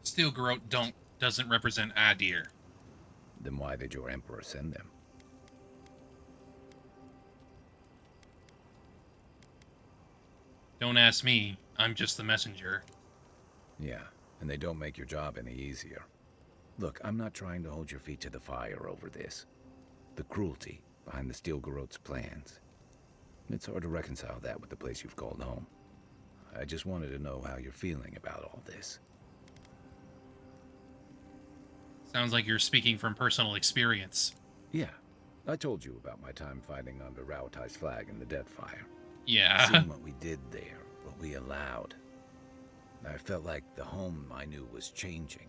Steel Garrote doesn't represent Adir. Then why did your Emperor send them? Don't ask me. I'm just the messenger. Yeah, and they don't make your job any easier. Look, I'm not trying to hold your feet to the fire over this. The cruelty behind the Steel Garrote's plans. It's hard to reconcile that with the place you've called home. I just wanted to know how you're feeling about all this. Sounds like you're speaking from personal experience. Yeah, I told you about my time fighting under Rauatai's flag in the Deadfire. Yeah. Seeing what we did there, what we allowed. I felt like the home I knew was changing,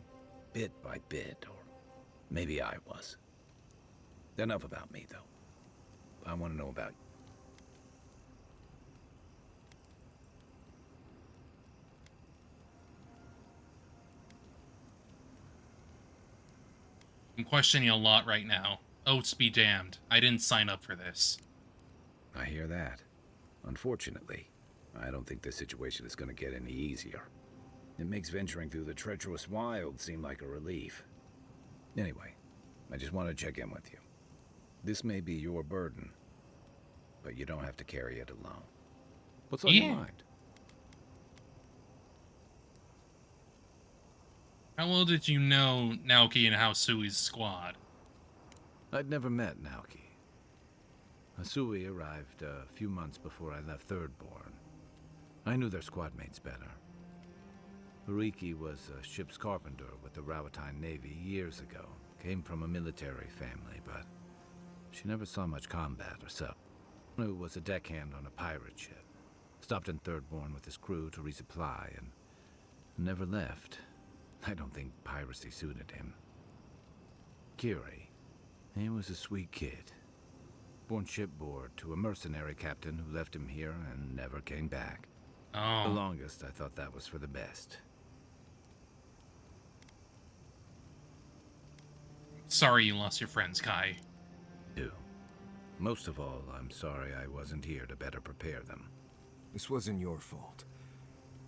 bit by bit, or maybe I was. Enough about me, though. I want to know about you. I'm questioning a lot right now. Oaths be damned. I didn't sign up for this. I hear that. Unfortunately, I don't think this situation is going to get any easier. It makes venturing through the treacherous wild seem like a relief. Anyway, I just want to check in with you. This may be your burden, but you don't have to carry it alone. What's on your mind? How well did you know Naoki and Hausui's squad? I'd never met Naoki. Hasui arrived a few months before I left Thirdborn. I knew their squad mates better. Uriki was a ship's carpenter with the Rauatai Navy years ago. Came from a military family, but she never saw much combat herself. Who was a deckhand on a pirate ship. Stopped in Thirdborn with his crew to resupply and never left. I don't think piracy suited him. Kiri, he was a sweet kid. Born shipboard to a mercenary captain who left him here and never came back. Oh. The longest, I thought that was for the best. Sorry you lost your friends, Kai. Do. Most of all, I'm sorry I wasn't here to better prepare them. This wasn't your fault.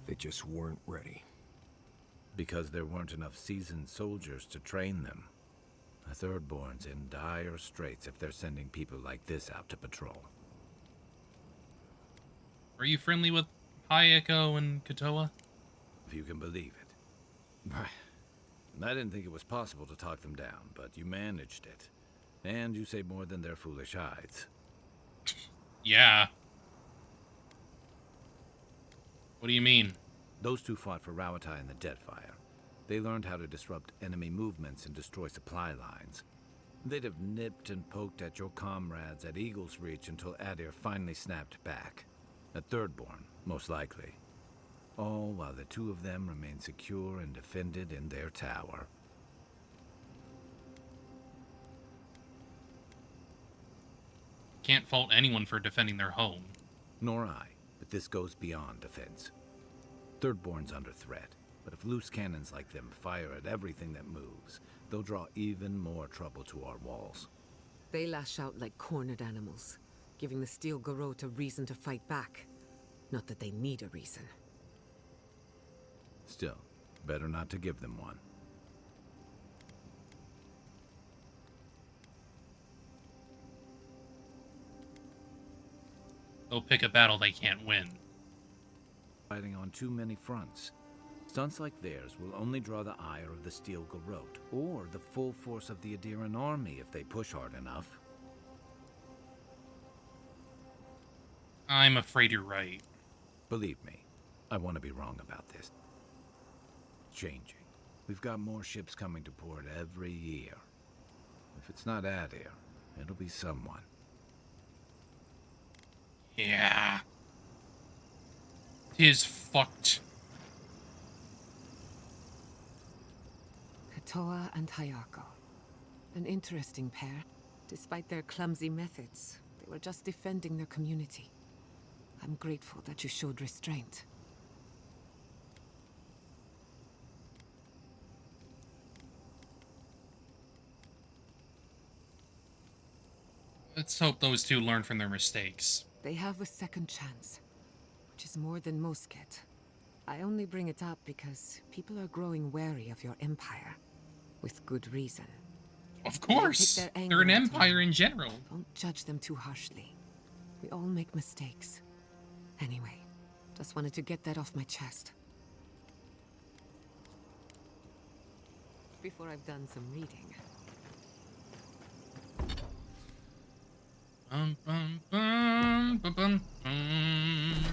They just weren't ready. Because there weren't enough seasoned soldiers to train them. The Thirdborn's in dire straits if they're sending people like this out to patrol. Are you friendly with Hayeko and Katoa? If you can believe it. I didn't think it was possible to talk them down, but you managed it. And you say more than their foolish hides. Yeah. What do you mean? Those two fought for Rawatai in the Deadfire. They learned how to disrupt enemy movements and destroy supply lines. They'd have nipped and poked at your comrades at Eagle's Reach until Adir finally snapped back. At Thirdborn, most likely. All while the two of them remain secure and defended in their tower. Can't fault anyone for defending their home. Nor I, but this goes beyond defense. Thirdborn's under threat, but if loose cannons like them fire at everything that moves, they'll draw even more trouble to our walls. They lash out like cornered animals, giving the Steel Garrote a reason to fight back. Not that they need a reason. Still, better not to give them one. They'll pick a battle they can't win. Fighting on too many fronts. Stunts like theirs will only draw the ire of the Steel Garrote, or the full force of the Adiran army if they push hard enough. I'm afraid you're right. Believe me, I want to be wrong about this. It's changing. We've got more ships coming to port every year. If it's not Adir, it'll be someone. Yeah. 'Tis fucked. Katoa and Hayako. An interesting pair. Despite their clumsy methods, they were just defending their community. I'm grateful that you showed restraint. Let's hope those two learn from their mistakes. They have a second chance, which is more than most get. I only bring it up because people are growing wary of your empire. With good reason. Of course! They're an empire in general. Don't judge them too harshly. We all make mistakes. Anyway, just wanted to get that off my chest. Before I've done some reading. Bum, bum, bum, bum, bum, bum.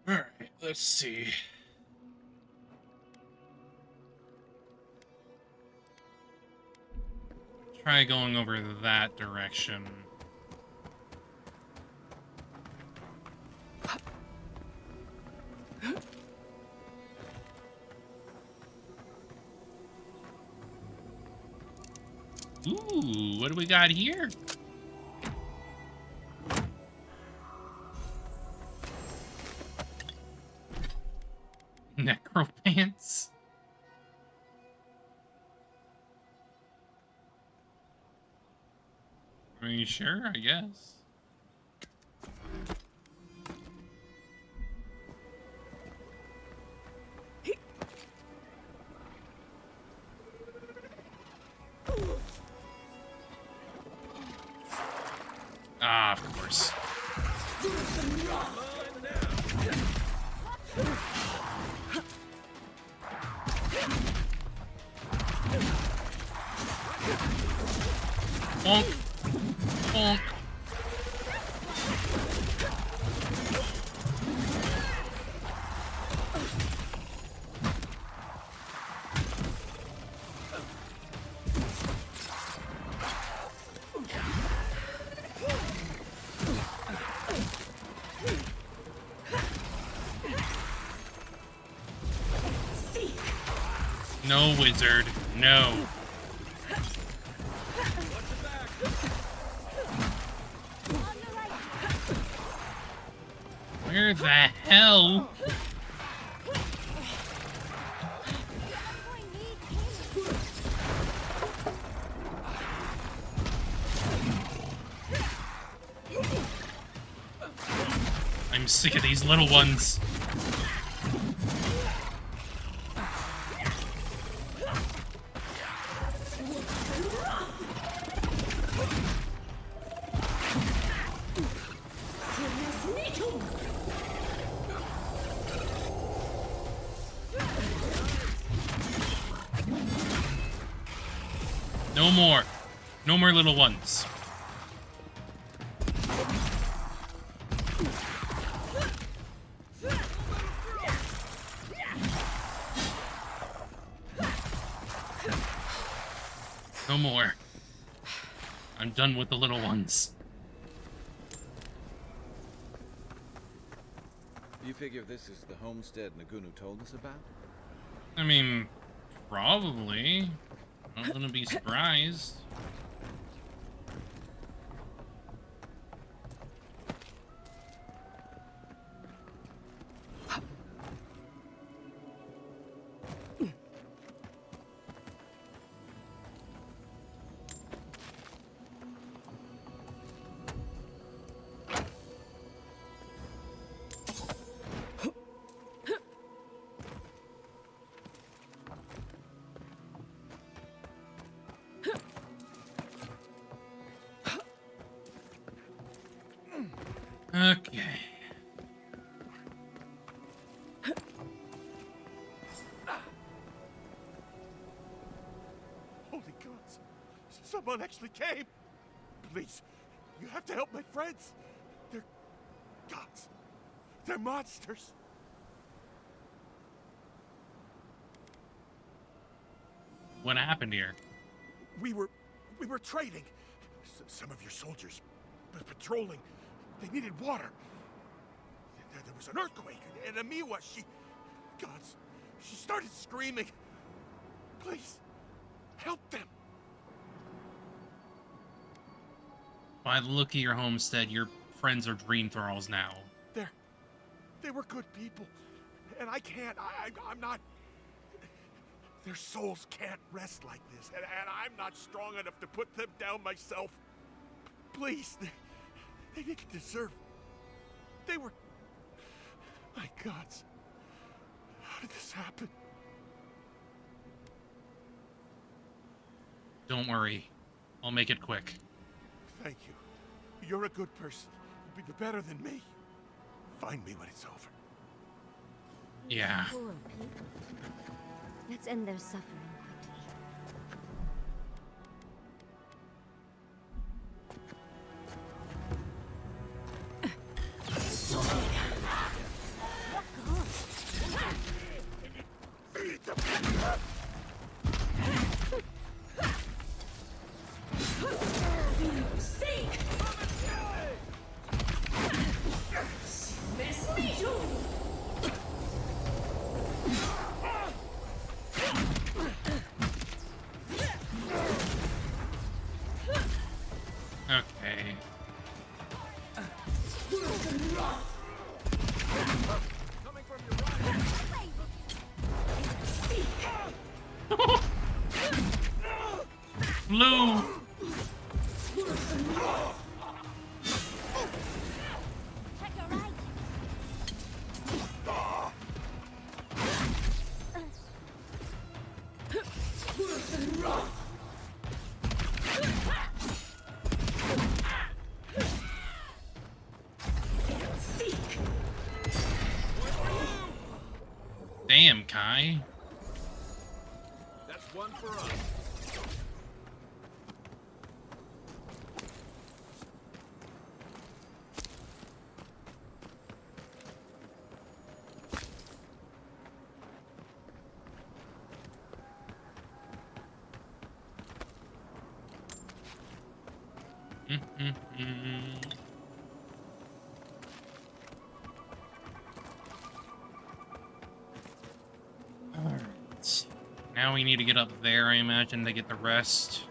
All right, let's see. Try going over that direction. Ooh, what do we got here? Necropants? Are you sure? I guess. Ah, of course. Bonk. Bonk. No, wizard. No. Where the hell? I'm sick of these little ones. No more. No more little ones. No more. I'm done with the little ones. You figure this is the homestead Nagunu told us about? I mean, probably. I wouldn't be surprised. Okay. Holy gods! Someone actually came! Please, you have to help my friends! They're gods. They're monsters! What happened here? We were trading. Some of your soldiers patrolling. They needed water. There was an earthquake, and Amiwa, gods, she started screaming. Please, help them. By the look of your homestead, your friends are dream thralls now. They were good people, and I can't. I'm not. Their souls can't rest like this, and I'm not strong enough to put them down myself. Please, they didn't deserve. They were. My gods. How did this happen? Don't worry. I'll make it quick. Thank you. You're a good person. You'll be better than me. Find me when it's over. Yeah. Poor people. Let's end their suffering quickly. Okay. Blue. Damn, Kai. That's one for us. Alright. Now we need to get up there, I imagine, to get the rest.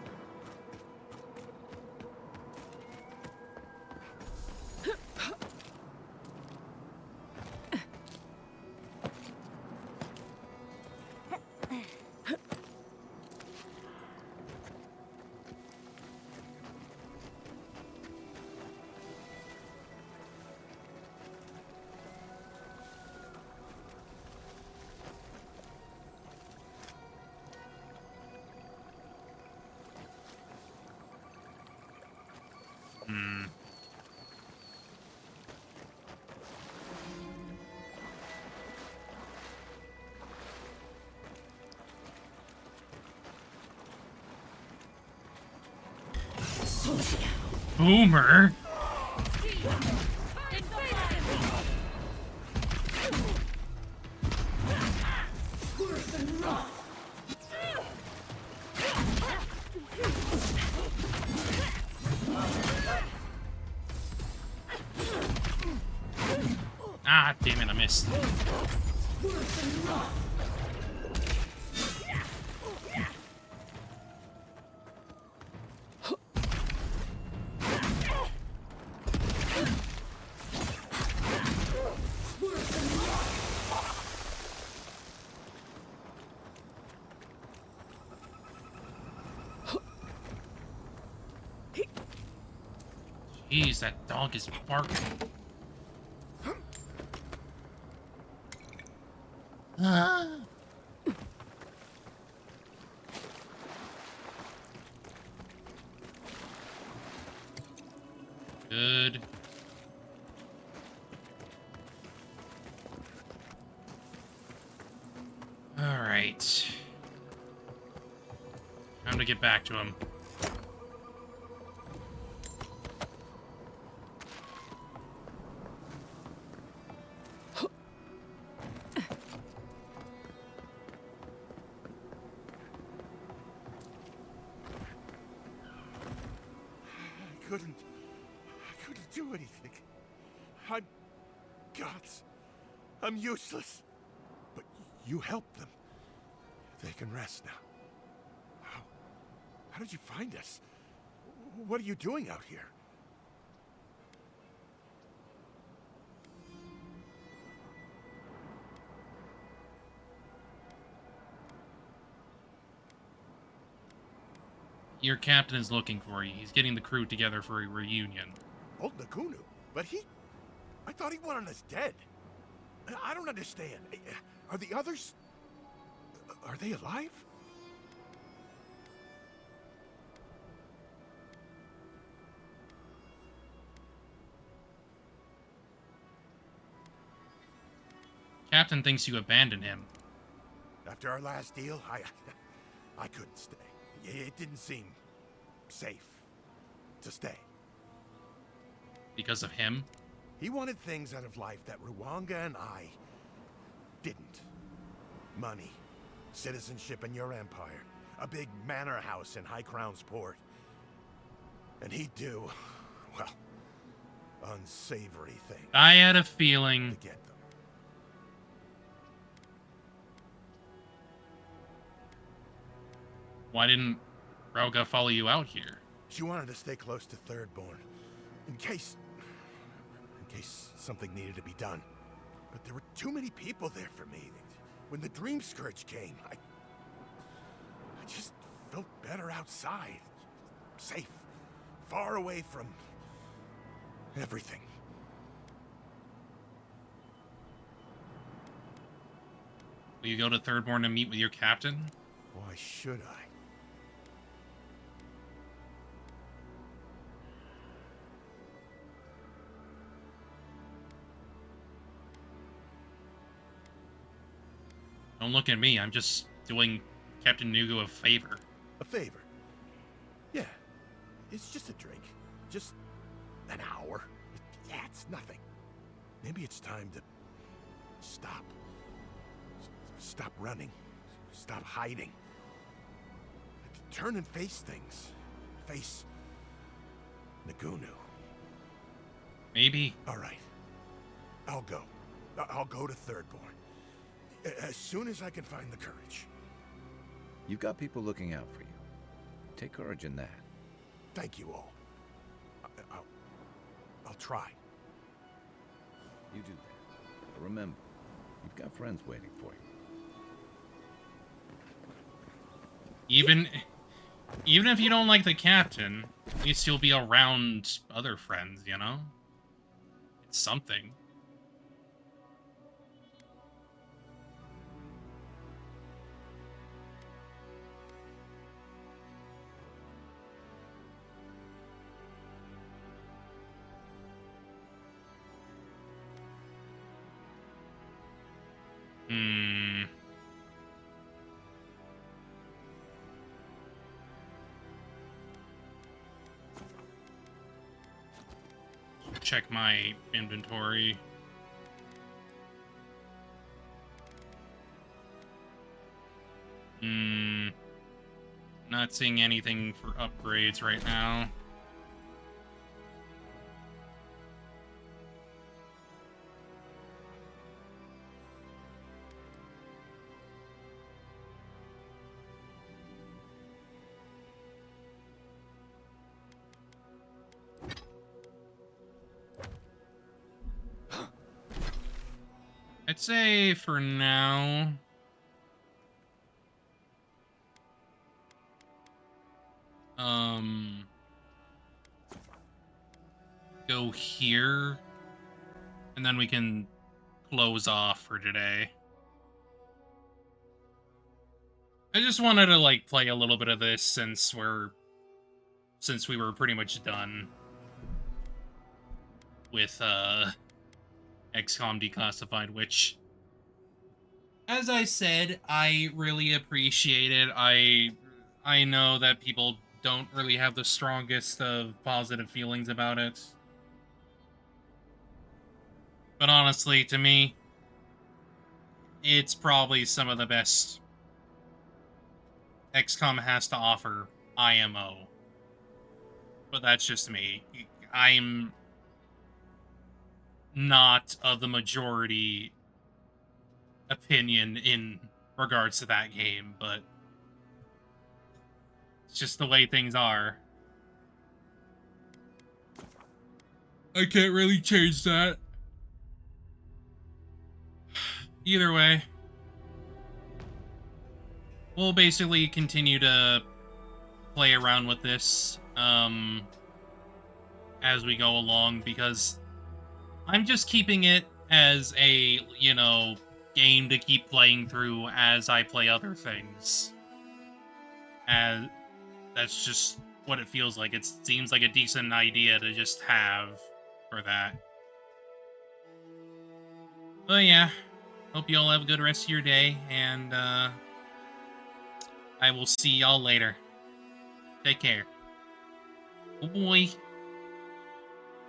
Boomer? Ah, damn it, I missed. Jeez, that dog is barking. Good. All right. Time to get back to him. I couldn't do anything. I'm gods. I'm useless. But you helped them. They can rest now. How did you find us? What are you doing out here? Your captain is looking for you. He's getting the crew together for a reunion. Old Nagunu? But I thought he wanted us dead. I don't understand. Are the others... Are they alive? Captain thinks you abandoned him. After our last deal, I couldn't stay. It didn't seem safe to stay. Because of him? He wanted things out of life that Ruanga and I didn't. Money, citizenship in your empire, a big manor house in High Crown's port. And he'd do, well, unsavory things. I had a feeling. To get them. Why didn't Rauga follow you out here? She wanted to stay close to Thirdborn, in case something needed to be done. But there were too many people there for me. When the Dream Scourge came, I just felt better outside. Safe. Far away from everything. Will you go to Thirdborn to meet with your captain? Why should I? Don't look at me. I'm just doing Captain Nugu a favor. A favor? Yeah. It's just a drink. Just an hour. Yeah, it's nothing. Maybe it's time to stop. Stop running. Stop hiding. Turn and face things. Face Nagunu. Maybe. All right. I'll go. I'll go to Thirdborn. As soon as I can find the courage. You've got people looking out for you. Take courage in that. Thank you all. I'll try. You do that. But remember, you've got friends waiting for you. Even if you don't like the captain, at least you'll be around other friends, you know? It's something. Check my inventory. Not seeing anything for upgrades right now. I'd say for now, go here, and then we can close off for today. I just wanted to, like, play a little bit of this since we were pretty much done with, XCOM Declassified, which, as I said, I really appreciate it. I know that people don't really have the strongest of positive feelings about it. But honestly, to me, it's probably some of the best XCOM has to offer IMO. But that's just me. I'm not of the majority opinion in regards to that game, but it's just the way things are. I can't really change that. Either way, we'll basically continue to play around with this as we go along, because I'm just keeping it as a, you know, game to keep playing through as I play other things. And that's just what it feels like. It seems like a decent idea to just have for that. But yeah, hope you all have a good rest of your day, and I will see y'all later. Take care. Oh boy.